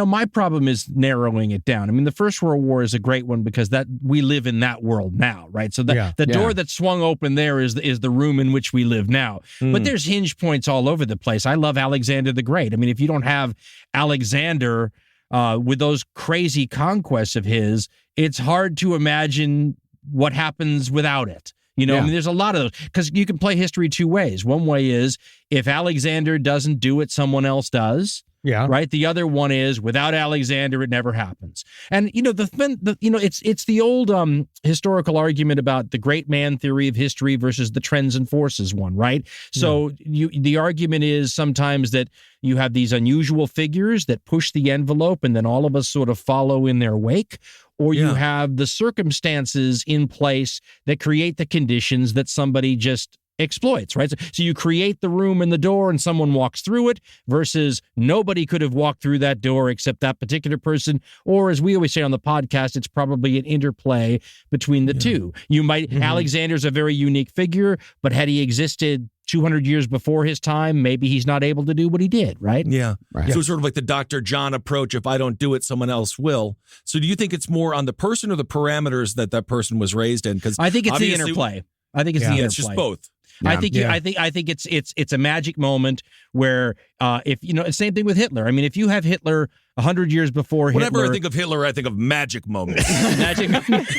my problem is narrowing it down. I mean, the First World War is a great one because that we live in that world now, right? So the door that swung open there is the room in which we live now. But there's hinge points all over the place. I love Alexander the Great. I mean, if you don't have Alexander with those crazy conquests of his, it's hard to imagine what happens without it. I mean, there's a lot of those because you can play history two ways. One way is if Alexander doesn't do it, someone else does. Yeah. Right. The other one is without Alexander, it never happens. And it's the old historical argument about the great man theory of history versus the trends and forces one. Right. So the argument is sometimes that you have these unusual figures that push the envelope, and then all of us sort of follow in their wake. Or you have the circumstances in place that create the conditions that somebody just exploits, right? So you create the room and the door and someone walks through it versus nobody could have walked through that door except that particular person. Or as we always say on the podcast, it's probably an interplay between the two. You might, Alexander's a very unique figure, but had he existed 200 years before his time, maybe he's not able to do what he did, right? Yeah. Right. So it's sort of like the Dr. John approach, if I don't do it, someone else will. So do you think it's more on the person or the parameters that person was raised in? Because I think it's the interplay. I think it's the interplay. It's just both. Yeah. I think it's a magic moment where if same thing with Hitler. I mean, if you have Hitler 100 years before Whenever I think of Hitler, I think of magic moments. magic moments.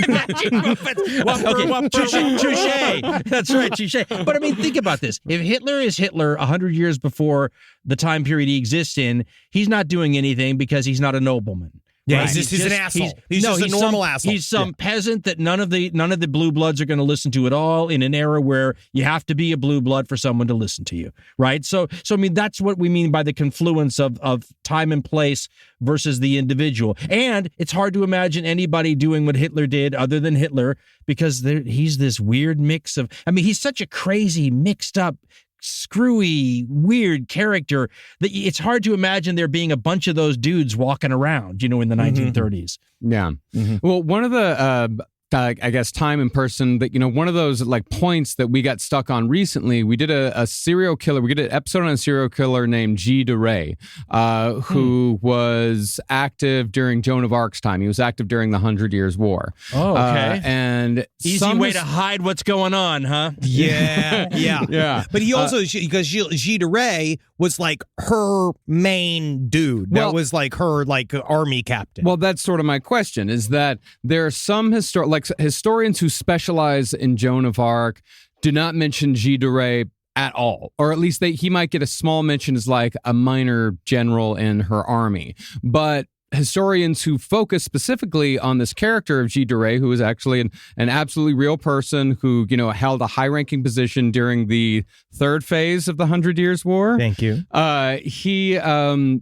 Touche. That's right, touche. But I mean, think about this. If Hitler is Hitler 100 years before the time period he exists in, he's not doing anything because he's not a nobleman. Yeah, right. he's an asshole. He's just a normal asshole. He's some peasant that none of the blue bloods are going to listen to at all in an era where you have to be a blue blood for someone to listen to you, right? So I mean, that's what we mean by the confluence of time and place versus the individual. And it's hard to imagine anybody doing what Hitler did other than Hitler because he's this weird mix of, I mean, he's such a crazy, mixed up, screwy, weird character that it's hard to imagine there being a bunch of those dudes walking around, in the 1930s. Yeah. Well, one of the I guess time and person that, one of those like points that we got stuck on recently, we did a serial killer. We did an episode on a serial killer named G. de Rais, who was active during Joan of Arc's time. He was active during the 100 Years War. Oh, okay. And easy way to hide what's going on, huh? Yeah. But he also, because G. de Rais was like her main dude. That was like her like army captain. Well, that's sort of my question, is that there are some historians who specialize in Joan of Arc do not mention G. de Rais at all, or at least he might get a small mention as like a minor general in her army. But historians who focus specifically on this character of G. de Rais, who is actually an absolutely real person who, held a high-ranking position during the third phase of the 100 Years War. Thank you.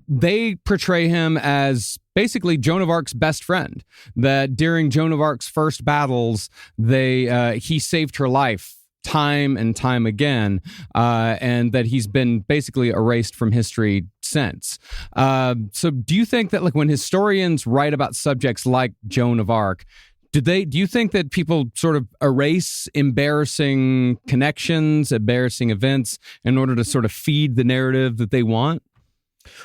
They portray him as basically Joan of Arc's best friend, that during Joan of Arc's first battles, he saved her life time and time again, and that he's been basically erased from history since. So do you think that like when historians write about subjects like Joan of Arc, do you think that people sort of erase embarrassing connections, embarrassing events in order to sort of feed the narrative that they want?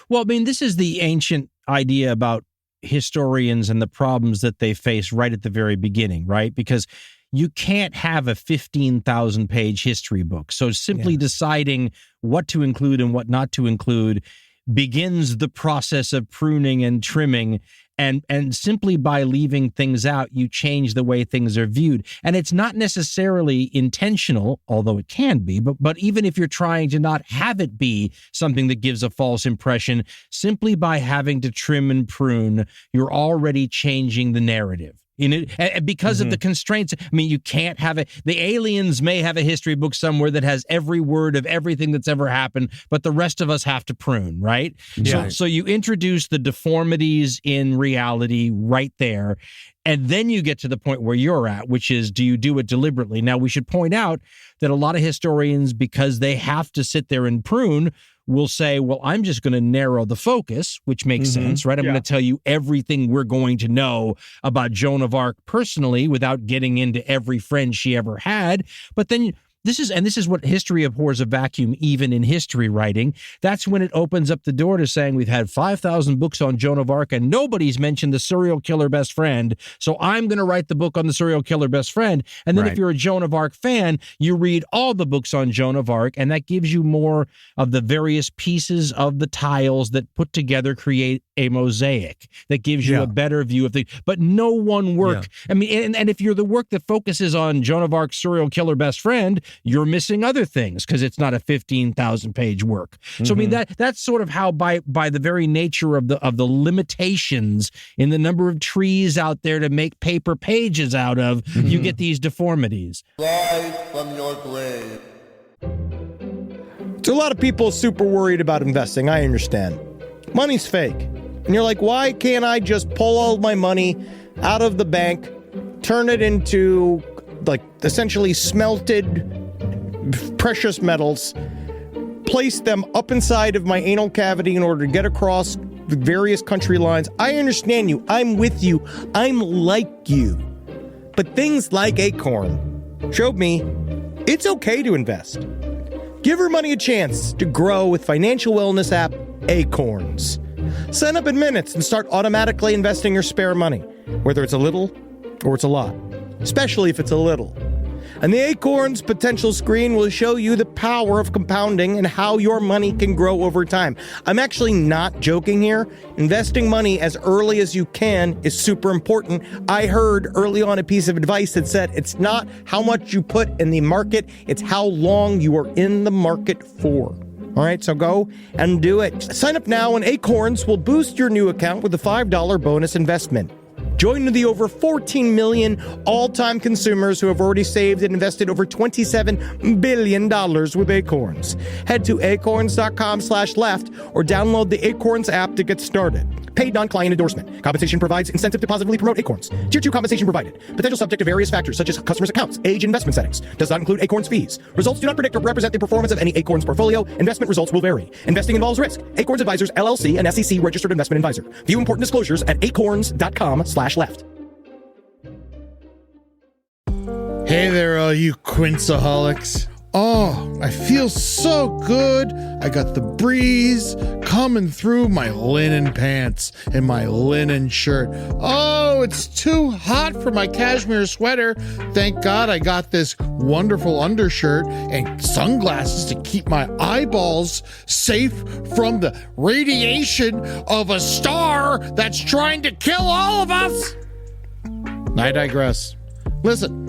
Well, I mean, this is the ancient idea about historians and the problems that they face right at the very beginning, right? Because you can't have a 15,000-page history book. So simply deciding what to include and what not to include begins the process of pruning and trimming. And simply by leaving things out, you change the way things are viewed. And it's not necessarily intentional, although it can be, but even if you're trying to not have it be something that gives a false impression, simply by having to trim and prune, you're already changing the narrative. And because of the constraints, I mean, you can't have it. The aliens may have a history book somewhere that has every word of everything that's ever happened, but the rest of us have to prune, right? Yeah. So you introduce the deformities in reality right there, and then you get to the point where you're at, which is, do you do it deliberately? Now, we should point out that a lot of historians, because they have to sit there and prune, will say, well, I'm just going to narrow the focus, which makes sense, right? I'm going to tell you everything we're going to know about Joan of Arc personally without getting into every friend she ever had. But then this is what history abhors a vacuum, even in history writing. That's when it opens up the door to saying we've had 5,000 books on Joan of Arc and nobody's mentioned the serial killer best friend. So I'm going to write the book on the serial killer best friend. And then if you're a Joan of Arc fan, you read all the books on Joan of Arc, and that gives you more of the various pieces of the tiles that put together create a mosaic that gives you a better view of things. But no one work. I mean, and if you're the work that focuses on Joan of Arc's serial killer best friend, you're missing other things because it's not a 15,000 page work. So I mean that's sort of how by the very nature of the limitations in the number of trees out there to make paper pages out of, you get these deformities. Live from your grave. So a lot of people are super worried about investing. I understand. Money's fake. And you're like, why can't I just pull all my money out of the bank, turn it into like essentially smelted precious metals, place them up inside of my anal cavity in order to get across the various country lines? I understand you. I'm with you. I'm like you. But things like Acorn showed me it's okay to invest. Give your money a chance to grow with financial wellness app Acorns. Sign up in minutes and start automatically investing your spare money, whether it's a little or it's a lot, especially if it's a little. And the Acorns potential screen will show you the power of compounding and how your money can grow over time. I'm actually not joking here. Investing money as early as you can is super important. I heard early on a piece of advice that said it's not how much you put in the market, it's how long you are in the market for. All right, so go and do it. Sign up now and Acorns will boost your new account with a $5 bonus investment. Join the over 14 million all-time consumers who have already saved and invested over $27 billion with Acorns. Head to acorns.com/left or download the Acorns app to get started. Paid non-client endorsement. Compensation provides incentive to positively promote Acorns. Tier 2 compensation provided. Potential subject to various factors such as customers' accounts, age, investment settings. Does not include Acorns fees. Results do not predict or represent the performance of any Acorns portfolio. Investment results will vary. Investing involves risk. Acorns Advisors, LLC, an SEC registered investment advisor. View important disclosures at acorns.com/left. Hey there, all you Quinceaholics. Oh, I feel so good. I got the breeze coming through my linen pants and my linen shirt. Oh, it's too hot for my cashmere sweater. Thank God I got this wonderful undershirt and sunglasses to keep my eyeballs safe from the radiation of a star that's trying to kill all of us. I digress. Listen.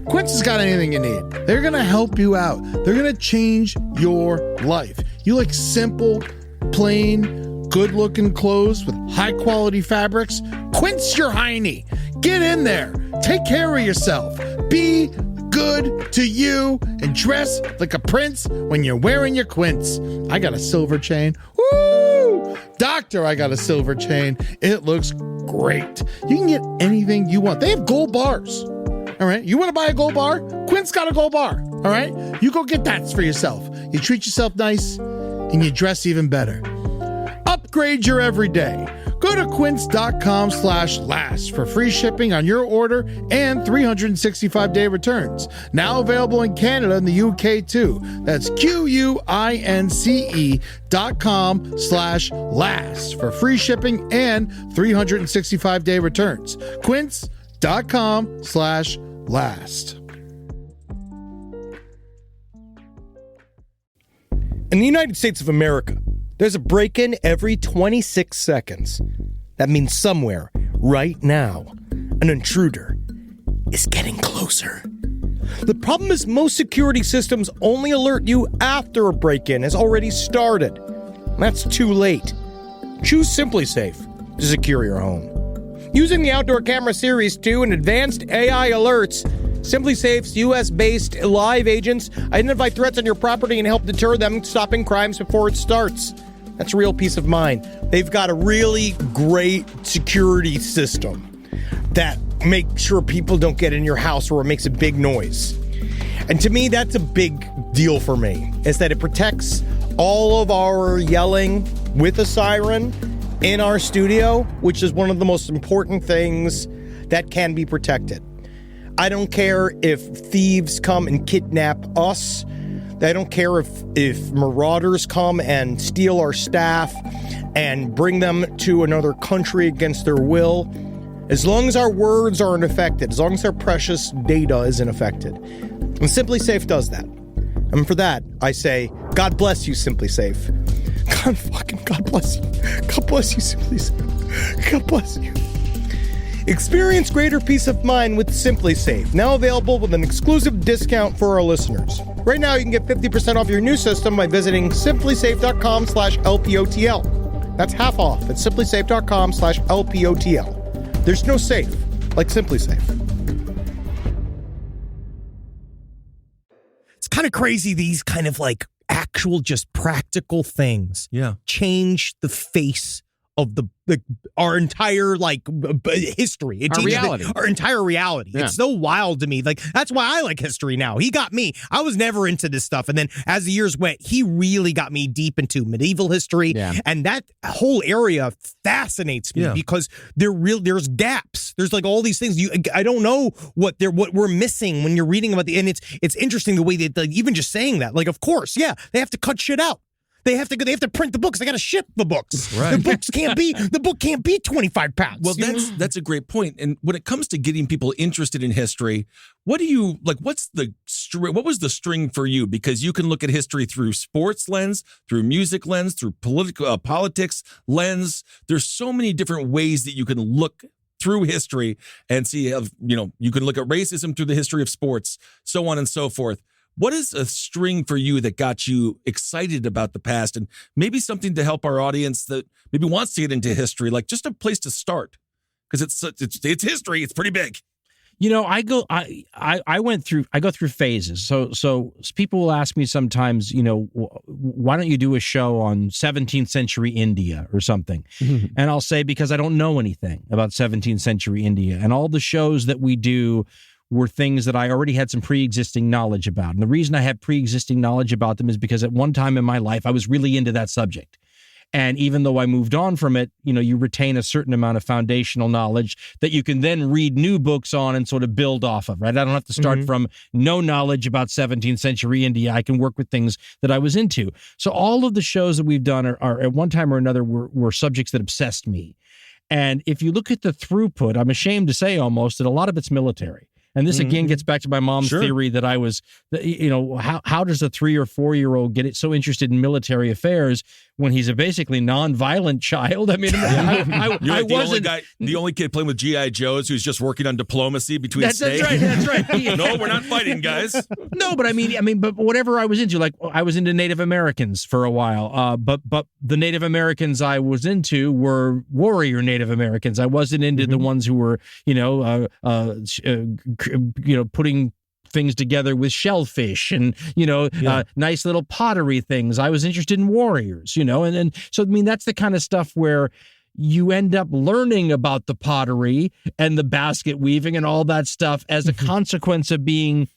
Quince has got anything you need. They're going to help you out. They're going to change your life. You like simple, plain, good-looking clothes with high-quality fabrics? Quince your hiney. Get in there. Take care of yourself. Be good to you and dress like a prince when you're wearing your Quince. I got a silver chain. Woo! Doctor, I got a silver chain. It looks great. You can get anything you want. They have gold bars. All right, you want to buy a gold bar? Quince got a gold bar. All right, you go get that for yourself. You treat yourself nice and you dress even better. Upgrade your everyday. Go to quince.com/last for free shipping on your order and 365-day returns. Now available in Canada and the UK too. That's QUINCE.com/last for free shipping and 365-day returns. Quince.com/last. In the United States of America, there's a break-in every 26 seconds. That means somewhere, right now, an intruder is getting closer. The problem is most security systems only alert you after a break-in has already started. That's too late. Choose SimpliSafe to secure your home. Using the Outdoor Camera Series 2 and advanced AI alerts, Simply Safe's U.S.-based live agents identify threats on your property and help deter them, stopping crimes before it starts. That's real peace of mind. They've got a really great security system that makes sure people don't get in your house or it makes a big noise. And to me, that's a big deal for me, is that it protects all of our yelling with a siren in our studio, which is one of the most important things that can be protected. I don't care if thieves come and kidnap us. I don't care if marauders come and steal our staff and bring them to another country against their will. As long as our words aren't affected, as long as our precious data isn't affected. And Simply Safe does that. And for that, I say, God bless you, Simply Safe. God bless you. God bless you, Simply Safe. God bless you. Experience greater peace of mind with Simply Safe, now available with an exclusive discount for our listeners. Right now, you can get 50% off your new system by visiting simplysafe.com/LPOTL. That's half off at simplysafe.com/LPOTL. There's no safe like Simply Safe. It's kind of crazy, these kind of like actual, just practical things change the face of our entire history. It changes reality. Our entire reality. Yeah. It's so wild to me. Like, that's why I like history now. He got me. I was never into this stuff. And then as the years went, he really got me deep into medieval history. Yeah. And that whole area fascinates me because there's gaps. There's like all these things. I don't know what we're missing when you're reading about and it's interesting the way that even just saying that, like, of course, they have to cut shit out. They have to print the books. They got to ship the books. Right. The book can't be 25 pounds. Well, that's a great point. And when it comes to getting people interested in history, what do you like? What was the string for you? Because you can look at history through sports lens, through music lens, through politics lens. There's so many different ways that you can look through history and see. You can look at racism through the history of sports, so on and so forth. What is a string for you that got you excited about the past, and maybe something to help our audience that maybe wants to get into history, like just a place to start? Because it's history. It's pretty big. I go through phases. So people will ask me sometimes, why don't you do a show on 17th century India or something? Mm-hmm. And I'll say, because I don't know anything about 17th century India, and all the shows that we do were things that I already had some pre-existing knowledge about. And the reason I had pre-existing knowledge about them is because at one time in my life, I was really into that subject. And even though I moved on from it, you retain a certain amount of foundational knowledge that you can then read new books on and sort of build off of, right? I don't have to start from no knowledge about 17th century India. I can work with things that I was into. So all of the shows that we've done are at one time or another were subjects that obsessed me. And if you look at the throughput, I'm ashamed to say almost that a lot of it's military. And this again gets back to my mom's theory that I was, how does a 3 or 4 year old get so interested in military affairs when he's a basically non-violent child? I mean, I wasn't the only kid playing with GI Joes who's just working on diplomacy between states. That's right. No, we're not fighting, guys. No, but I mean, but whatever I was into, like I was into Native Americans for a while. But the Native Americans I was into were warrior Native Americans. I wasn't into the ones who were, putting things together with shellfish and, nice little pottery things. I was interested in warriors, and so, I mean, that's the kind of stuff where you end up learning about the pottery and the basket weaving and all that stuff as a consequence of being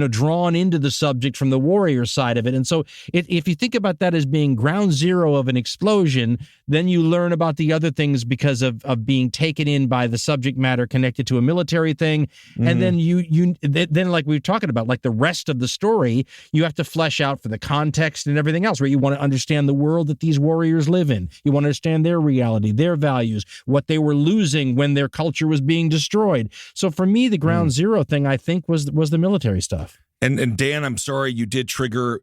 drawn into the subject from the warrior side of it. And so if you think about that as being ground zero of an explosion, then you learn about the other things because of being taken in by the subject matter connected to a military thing. And then then like we were talking about, like the rest of the story, you have to flesh out for the context and everything else, where you want to understand the world that these warriors live in. You want to understand their reality, their values, what they were losing when their culture was being destroyed. So for me, the ground zero thing, I think, was the military stuff. And Dan, I'm sorry, you did trigger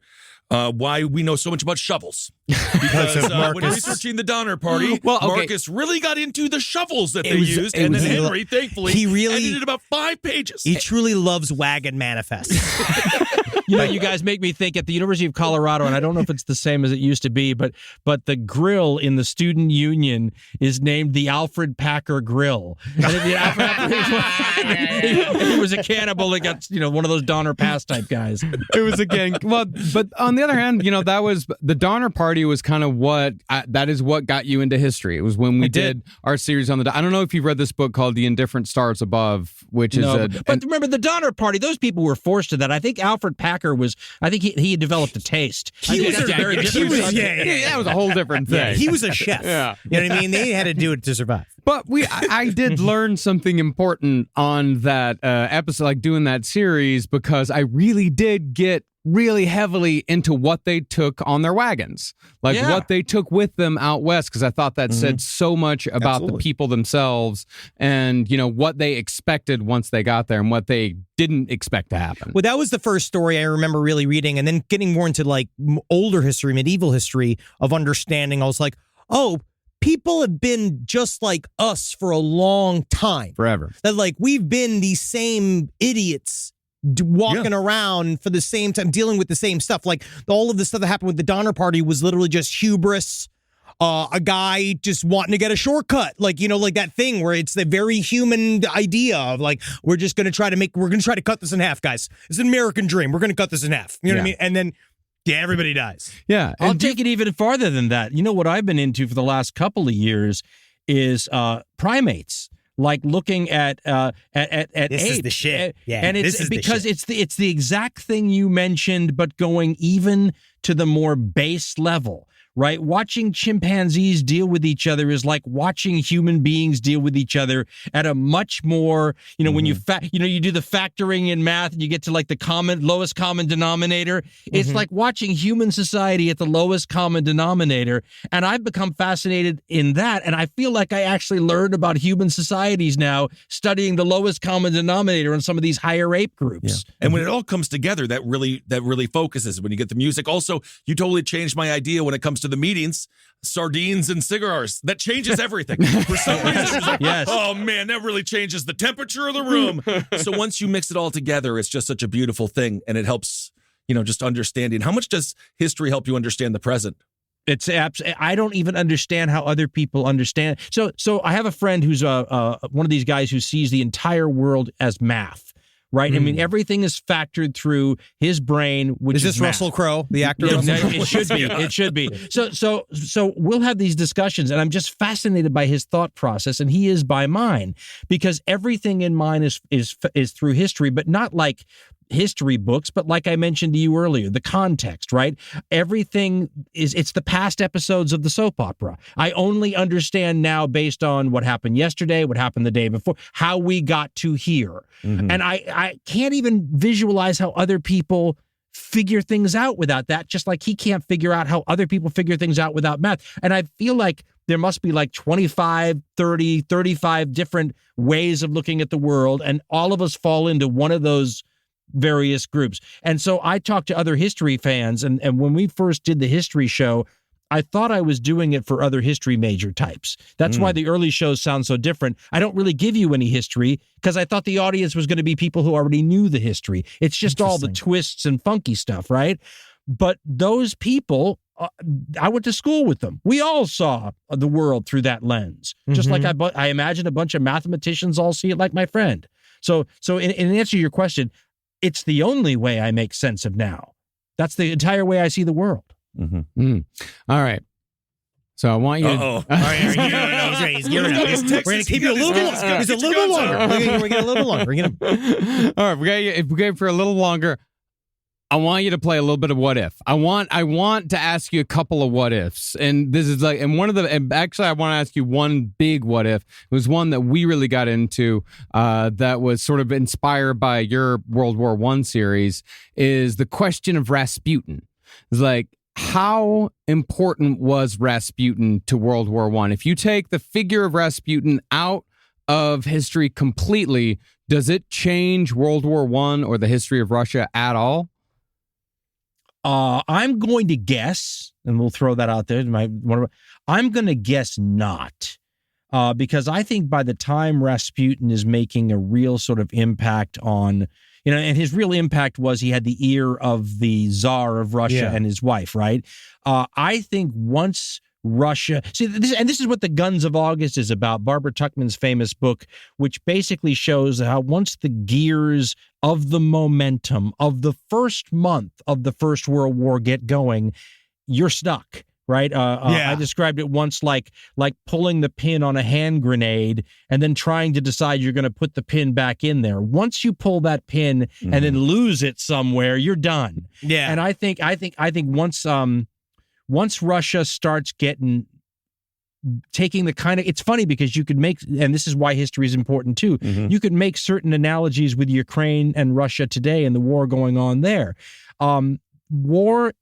why we know so much about shovels. Because of when Marcus. researching the Donner Party, Well, okay. Marcus really got into the shovels that they was- used, it and then was- Henry, thankfully, he really- edited about 5 pages. He truly loves wagon manifests. You know, you guys make me think at the University of Colorado, and I don't know if it's the same as it used to be, but the grill in the student union is named the Alfred Packer Grill. And he was a cannibal that got, one of those Donner Pass type guys. It was again. Well, but on the other hand, that was the Donner Party was kind of that is what got you into history. It was when we did our series on I don't know if you've read this book called The Indifferent Stars Above, which is but remember the Donner Party, those people were forced to that. I think Alfred Packer was, he had developed a taste. That was a whole different thing. Yeah, he was a chef. Yeah. You know what I mean? They had to do it to survive. But I did learn something important on that episode, like doing that series, because I really did get really heavily into what they took on their wagons, like what they took with them out west, because I thought that said so much about the people themselves and, what they expected once they got there and what they didn't expect to happen. Well, that was the first story I remember really reading, and then getting more into like older history, medieval history of understanding. I was like, oh, people have been just like us for a long time. Forever. That like we've been these same idiots walking around for the same time, dealing with the same stuff. Like all of the stuff that happened with the Donner Party was literally just hubris. A guy just wanting to get a shortcut, like that thing where it's the very human idea of like we're going to try to cut this in half, guys. It's an American dream. We're going to cut this in half. You know what I mean? And then everybody dies. Yeah, I'll take it even farther than that. You know what I've been into for the last couple of years is primates. Like looking at this apes. is the shit. And it's because it's the exact thing you mentioned, but going even to the more base level. Right? Watching chimpanzees deal with each other is like watching human beings deal with each other at a much more, when you you do the factoring in math and you get to like the lowest common denominator. It's like watching human society at the lowest common denominator. And I've become fascinated in that. And I feel like I actually learned about human societies now studying the lowest common denominator in some of these higher ape groups. Yeah. And when it all comes together, that really focuses when you get the music. Also, you totally changed my idea when it comes to the meetings, sardines and cigars. That changes everything. For some reason, it's like, oh man, that really changes the temperature of the room. So once you mix it all together, it's just such a beautiful thing, and it helps, just understanding. How much does history help you understand the present? It's I don't even understand how other people understand. So I have a friend who's one of these guys who sees the entire world as math. Right? I mean, everything is factored through his brain, which is this math. Russell Crowe, the actor? It should be. It should be. So we'll have these discussions, and I'm just fascinated by his thought process, and he is by mine, because everything in mine is through history, but not like history books, but like I mentioned to you earlier, the context, right? Everything it's the past episodes of the soap opera. I only understand now based on what happened yesterday, what happened the day before, how we got to here. And I can't even visualize how other people figure things out without that, just like he can't figure out how other people figure things out without math. And I feel like there must be like 25, 30, 35 different ways of looking at the world, and all of us fall into one of those various groups. And so I talked to other history fans, and when we first did the history show, I thought I was doing it for other history major types. That's why the early shows sound so different. I don't really give you any history because I thought the audience was going to be people who already knew the history. It's just all the twists and funky stuff, right? But those people, I went to school with them. We all saw the world through that lens. Just like I imagine a bunch of mathematicians all see it like my friend. So in answer to your question, it's the only way I make sense of now. That's the entire way I see the world. All right. So I want you to... All right, he's gearing up. We're going to keep you a little bit longer. It's a little bit longer. We're getting a little bit longer. All right, we got you for a little longer. I want you to play a little bit of what if. I want to ask you a couple of what ifs. And this is like, actually I want to ask you one big what if. It was one that we really got into that was sort of inspired by your World War I series, is the question of Rasputin. It's like, how important was Rasputin to World War I? If you take the figure of Rasputin out of history completely, does it change World War I or the history of Russia at all? I'm going to guess, and we'll throw that out there. I'm going to guess not, because I think by the time Rasputin is making a real sort of impact on, and his real impact was he had the ear of the Tsar of Russia and his wife, right? I think once Russia, this is what the Guns of August is about, Barbara Tuchman's famous book, which basically shows how once the gears of the momentum of the first month of the First World War get going, you're stuck, right? I described it once like pulling the pin on a hand grenade and then trying to decide you're going to put the pin back in there. Once you pull that pin and then lose it somewhere, you're done. Yeah. And I think once Russia starts taking the kind of, it's funny because you could make, and this is why history is important too, you could make certain analogies with Ukraine and Russia today and the war going on there. War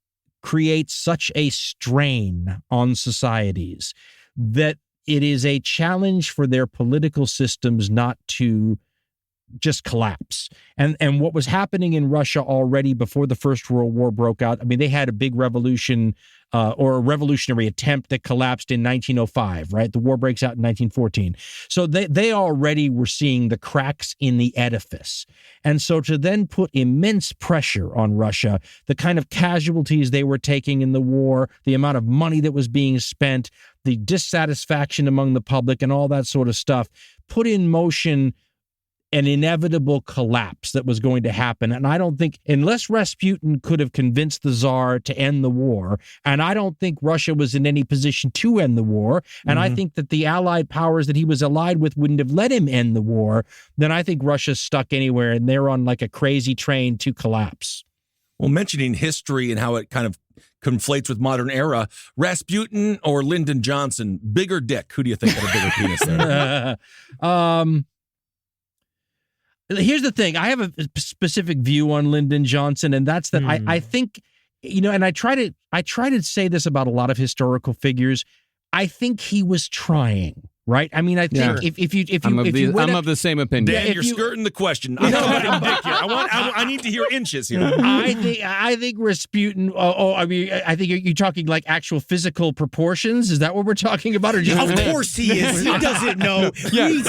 creates such a strain on societies that it is a challenge for their political systems not to just collapse. And what was happening in Russia already before the First World War broke out, I mean, they had a big revolution or a revolutionary attempt that collapsed in 1905, right? The war breaks out in 1914. So they already were seeing the cracks in the edifice. And so to then put immense pressure on Russia, the kind of casualties they were taking in the war, the amount of money that was being spent, the dissatisfaction among the public and all that sort of stuff, put in motion an inevitable collapse that was going to happen. And I don't think, unless Rasputin could have convinced the Tsar to end the war, and I don't think Russia was in any position to end the war, and I think that the Allied powers that he was allied with wouldn't have let him end the war, then I think Russia's stuck anywhere, and they're on like a crazy train to collapse. Well, mentioning history and how it kind of conflates with modern era, Rasputin or Lyndon Johnson, bigger dick? Who do you think had a bigger penis there? Here's the thing. I have a specific view on Lyndon Johnson, and that's that I think, and I try to say this about a lot of historical figures. I think he was trying. Right? I mean, I think if you I'm of the same opinion. Dan, you're skirting the question. I'm talking about dick here. I need to hear inches here. I think Rasputin. I think you're talking like actual physical proportions. Is that what we're talking about? Or just of course he is. He doesn't know. He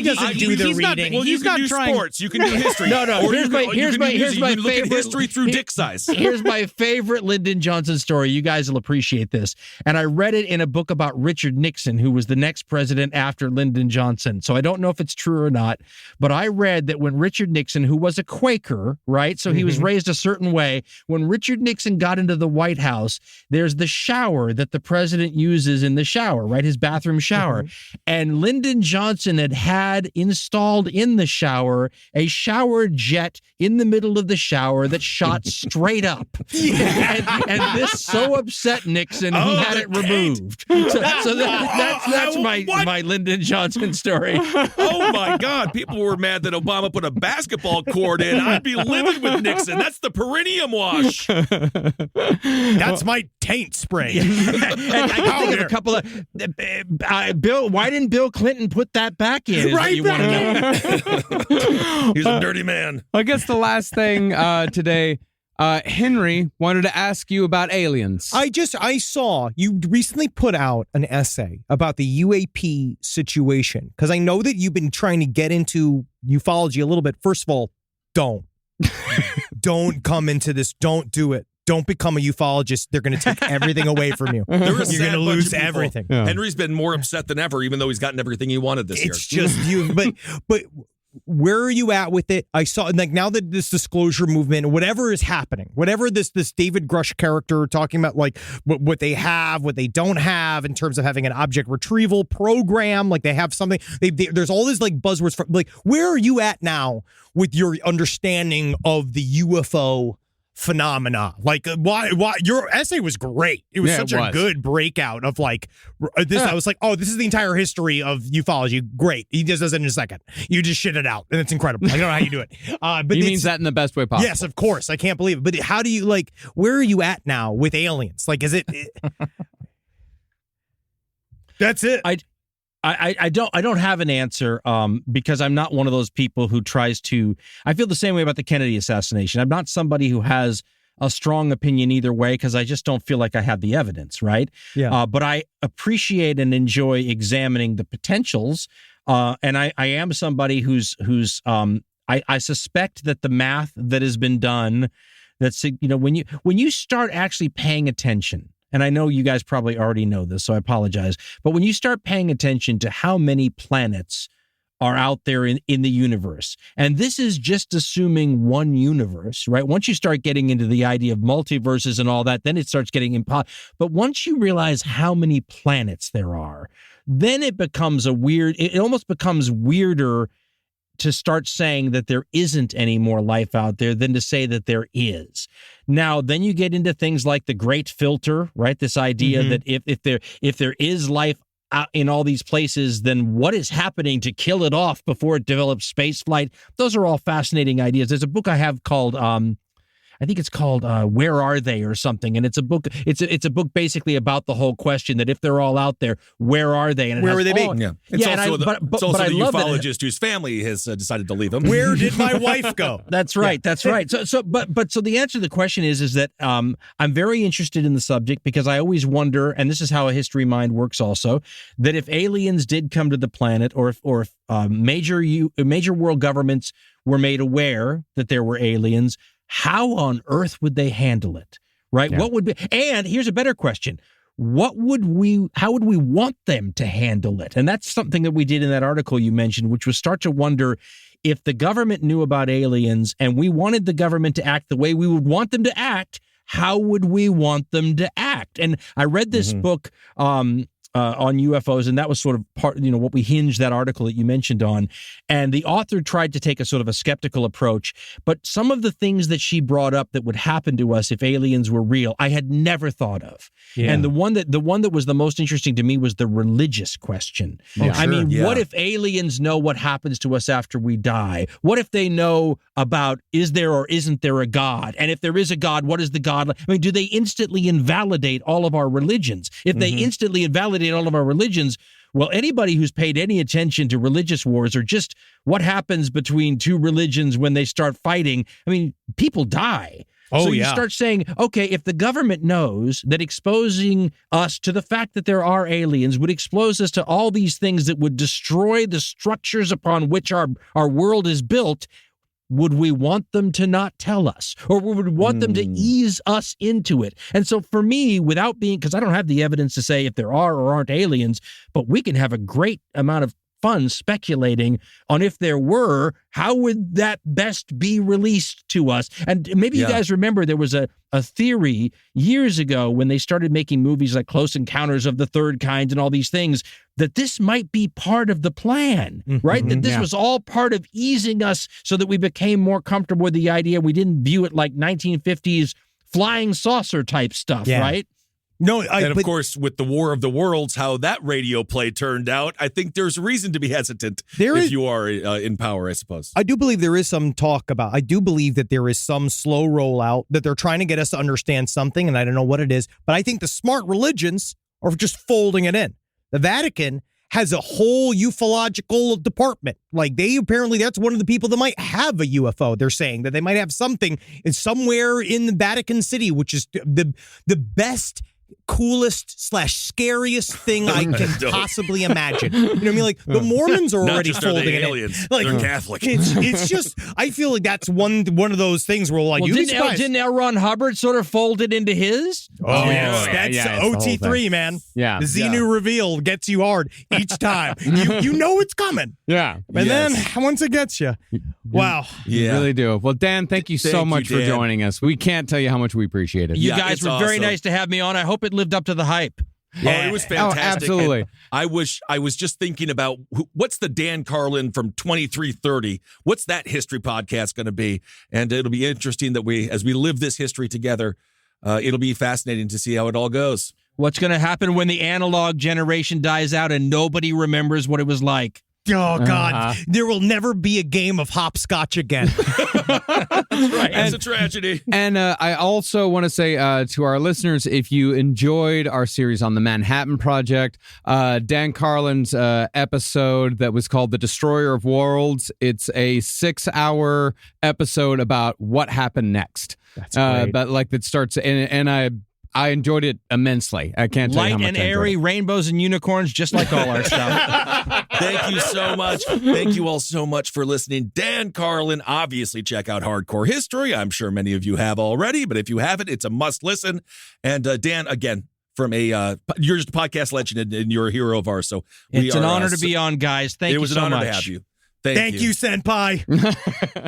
doesn't do the reading. Well, you can do sports. You can do history. No. Here's my favorite. Look at favorite history through dick size. Here's my favorite Lyndon Johnson story. You guys will appreciate this. And I read it in a book about Richard Nixon, who was the next president after Lyndon Johnson. So I don't know if it's true or not, but I read that when Richard Nixon, who was a Quaker, right? So he was raised a certain way. When Richard Nixon got into the White House, there's the shower that the president uses in the shower, right? His bathroom shower. And Lyndon Johnson had installed in the shower a shower jet in the middle of the shower that shot straight up. And this so upset Nixon, he had it removed. So that's my Lyndon Johnson story. Oh my God. People were mad that Obama put a basketball court in. I'd be livid with Nixon. That's the perineum wash. That's my taint spray. And I can think of a couple of Bill. Why didn't Bill Clinton put that back in? Right, you want to know? He's a dirty man. I guess the last thing today, Henry wanted to ask you about aliens. I saw you recently put out an essay about the UAP situation, because I know that you've been trying to get into ufology a little bit. First of all, don't come into this. Don't do it. Don't become a ufologist. They're going to take everything away from you. You're going to lose everything. Yeah. Henry's been more upset than ever, even though he's gotten everything he wanted this year. It's just you, but where are you at with it? I saw, like, now that this disclosure movement, whatever is happening, whatever this David Grush character talking about, like what they have, what they don't have in terms of having an object retrieval program, like they have something. There's all these like buzzwords for, like, where are you at now with your understanding of the UFO phenomena? Like, why your essay was great. It was such a good breakout of like this. I was like, oh, this is the entire history of ufology. Great. He just does it in a second. You just shit it out, and it's incredible. I don't know how you do it. But he means that in the best way possible. Yes, of course. I can't believe it. But how do you, like, where are you at now with aliens? Like, is it that's it. I don't have an answer because I'm not one of those people who tries to. I feel the same way about the Kennedy assassination. I'm not somebody who has a strong opinion either way because I just don't feel like I have the evidence, right? Yeah. But I appreciate and enjoy examining the potentials. And I am somebody who's I suspect that the math that has been done, that's, you know, when you start actually paying attention, and I know you guys probably already know this, so I apologize, but when you start paying attention to how many planets are out there in the universe, and this is just assuming one universe, right? Once you start getting into the idea of multiverses and all that, then it starts getting impossible. But once you realize how many planets there are, then it becomes it almost becomes weirder to start saying that there isn't any more life out there than to say that there is. Now, then you get into things like the great filter, right? This idea that if there is life out in all these places, then what is happening to kill it off before it develops space flight? Those are all fascinating ideas. There's a book I have called I think it's called Where Are They or something, and it's a book. It's a book basically about the whole question that if they're all out there, where are they? And where would they be? Yeah, it's also the ufologist whose family has decided to leave them. Where did my wife go? That's right. Yeah. That's right. So the answer to the question is that I'm very interested in the subject because I always wonder, and this is how a history mind works also, that if aliens did come to the planet, or if major world governments were made aware that there were aliens, how on earth would they handle it? Right? Yeah. What would be, and here's a better question. How would we want them to handle it? And that's something that we did in that article you mentioned, which was start to wonder if the government knew about aliens and we wanted the government to act the way we would want them to act, how would we want them to act? And I read this book, on UFOs, and that was sort of part, what we hinged that article that you mentioned on. And the author tried to take a sort of a skeptical approach, but some of the things that she brought up that would happen to us if aliens were real, I had never thought of. Yeah. And the one that was the most interesting to me was the religious question. Yeah. I mean, what if aliens know what happens to us after we die? What if they know about, is there or isn't there a God? And if there is a God, what is the God? I mean, do they instantly invalidate all of our religions? If they instantly invalidate all of our religions, well, anybody who's paid any attention to religious wars or just what happens between two religions when they start fighting, I mean, people die. So you start saying, okay, if the government knows that exposing us to the fact that there are aliens would expose us to all these things that would destroy the structures upon which our world is built, would we want them to not tell us? Or would we want them to ease us into it? And so for me, because I don't have the evidence to say if there are or aren't aliens, but we can have a great amount of fun speculating on if there were, how would that best be released to us? And maybe you guys remember there was a theory years ago when they started making movies like Close Encounters of the Third Kind and all these things, that this might be part of the plan, right? That this was all part of easing us so that we became more comfortable with the idea. We didn't view it like 1950s flying saucer type stuff, right? No, of course, with the War of the Worlds, how that radio play turned out, I think there's reason to be hesitant if you are in power, I suppose. I do believe there is some talk about, I do believe that there is some slow rollout, that they're trying to get us to understand something, and I don't know what it is, but I think the smart religions are just folding it in. The Vatican has a whole ufological department. Like that's one of the people that might have a UFO. They're saying that they might have something somewhere in the Vatican City, which is the best, coolest / scariest thing I can possibly imagine. You know what I mean? Like the Mormons are already folding it in. Like, they're Catholic. It's just, I feel like that's one of those things where like, didn't L. Ron Hubbard sort of fold it into his? Oh, yes. That's OT3, man. Yeah. The Xenu reveal gets you hard each time. You know it's coming. Yeah. And then once it gets you, wow. You really do. Well, Dan, thank you so much for joining us. We can't tell you how much we appreciate it. You guys were very nice to have me on. I hope it lived up to the hype. Yeah, it was fantastic. Absolutely. And I was just thinking about what's the Dan Carlin from 2330? What's that history podcast going to be? And it'll be interesting that as we live this history together, it'll be fascinating to see how it all goes. What's going to happen when the analog generation dies out and nobody remembers what it was like? Oh, God. There will never be a game of hopscotch again. That's right. It's a tragedy. And I also want to say to our listeners, if you enjoyed our series on the Manhattan Project, Dan Carlin's episode that was called The Destroyer of Worlds, it's a 6-hour episode about what happened next. That's great. But like that starts, and I enjoyed it immensely. I can't tell you how Light much and I enjoyed airy, it. rainbows and unicorns, just like all our stuff. Thank you so much. Thank you all so much for listening. Dan Carlin, obviously check out Hardcore History. I'm sure many of you have already, but if you haven't, it's a must listen. And Dan, again, from you're just a podcast legend and you're a hero of ours. So It's an honor to be on, guys. Thank you so much. It was an honor to have you. Thank you, Senpai.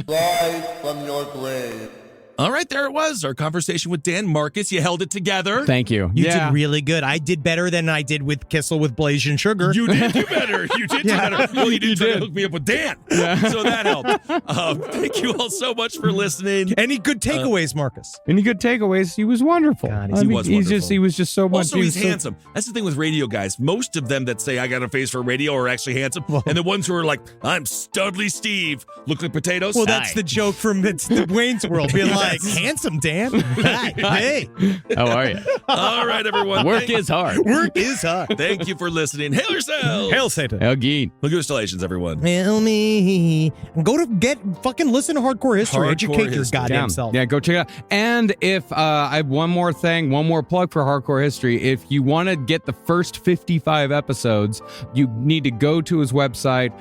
Live from your grave. All right, there it was. Our conversation with Dan Marcus. You held it together. Thank you. You did really good. I did better than I did with Kissel with Blasian Sugar. You did do better. You did do better. Well, you did try to hook me up with Dan. So that helped. Thank you all so much for listening. Any good takeaways, Marcus? Any good takeaways? He was wonderful. God, he was wonderful. He was just so much. Also, he's handsome. That's the thing with radio guys. Most of them that say I got a face for radio are actually handsome, and the ones who are like, I'm Studley Steve, look like potatoes. Well, that's the joke from it's the Wayne's World. Being like, handsome Dan. Hi. Hey. How are you? All right, everyone. Work is hard. Work is hard. Thank you for listening. Hail yourselves. Hail Satan. Hell, Geen. Congratulations, everyone. Hail me. Go to fucking listen to Hardcore History. Hardcore Educate your History. goddamn self. Yeah, go check it out. And if I have one more plug for Hardcore History. If you want to get the first 55 episodes, you need to go to his website.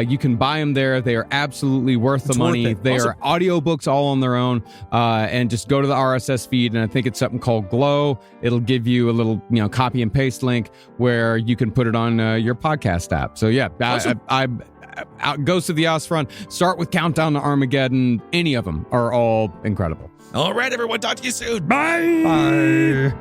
You can buy them there. They are absolutely worth the money. They are audiobooks all on their own. And just go to the RSS feed, and I think it's something called Glow. It'll give you a little, copy and paste link where you can put it on your podcast app. So yeah, Awesome. Ghost of the Osfront, start with Countdown to Armageddon. Any of them are all incredible. All right, everyone. Talk to you soon. Bye.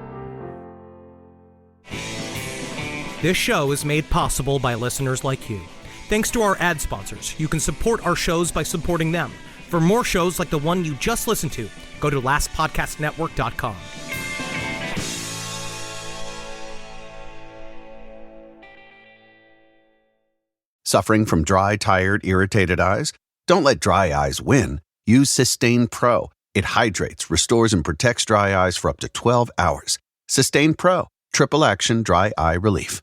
This show is made possible by listeners like you. Thanks to our ad sponsors, you can support our shows by supporting them. For more shows like the one you just listened to, go to lastpodcastnetwork.com. Suffering from dry, tired, irritated eyes? Don't let dry eyes win. Use Systane Pro. It hydrates, restores, and protects dry eyes for up to 12 hours. Systane Pro. Triple action dry eye relief.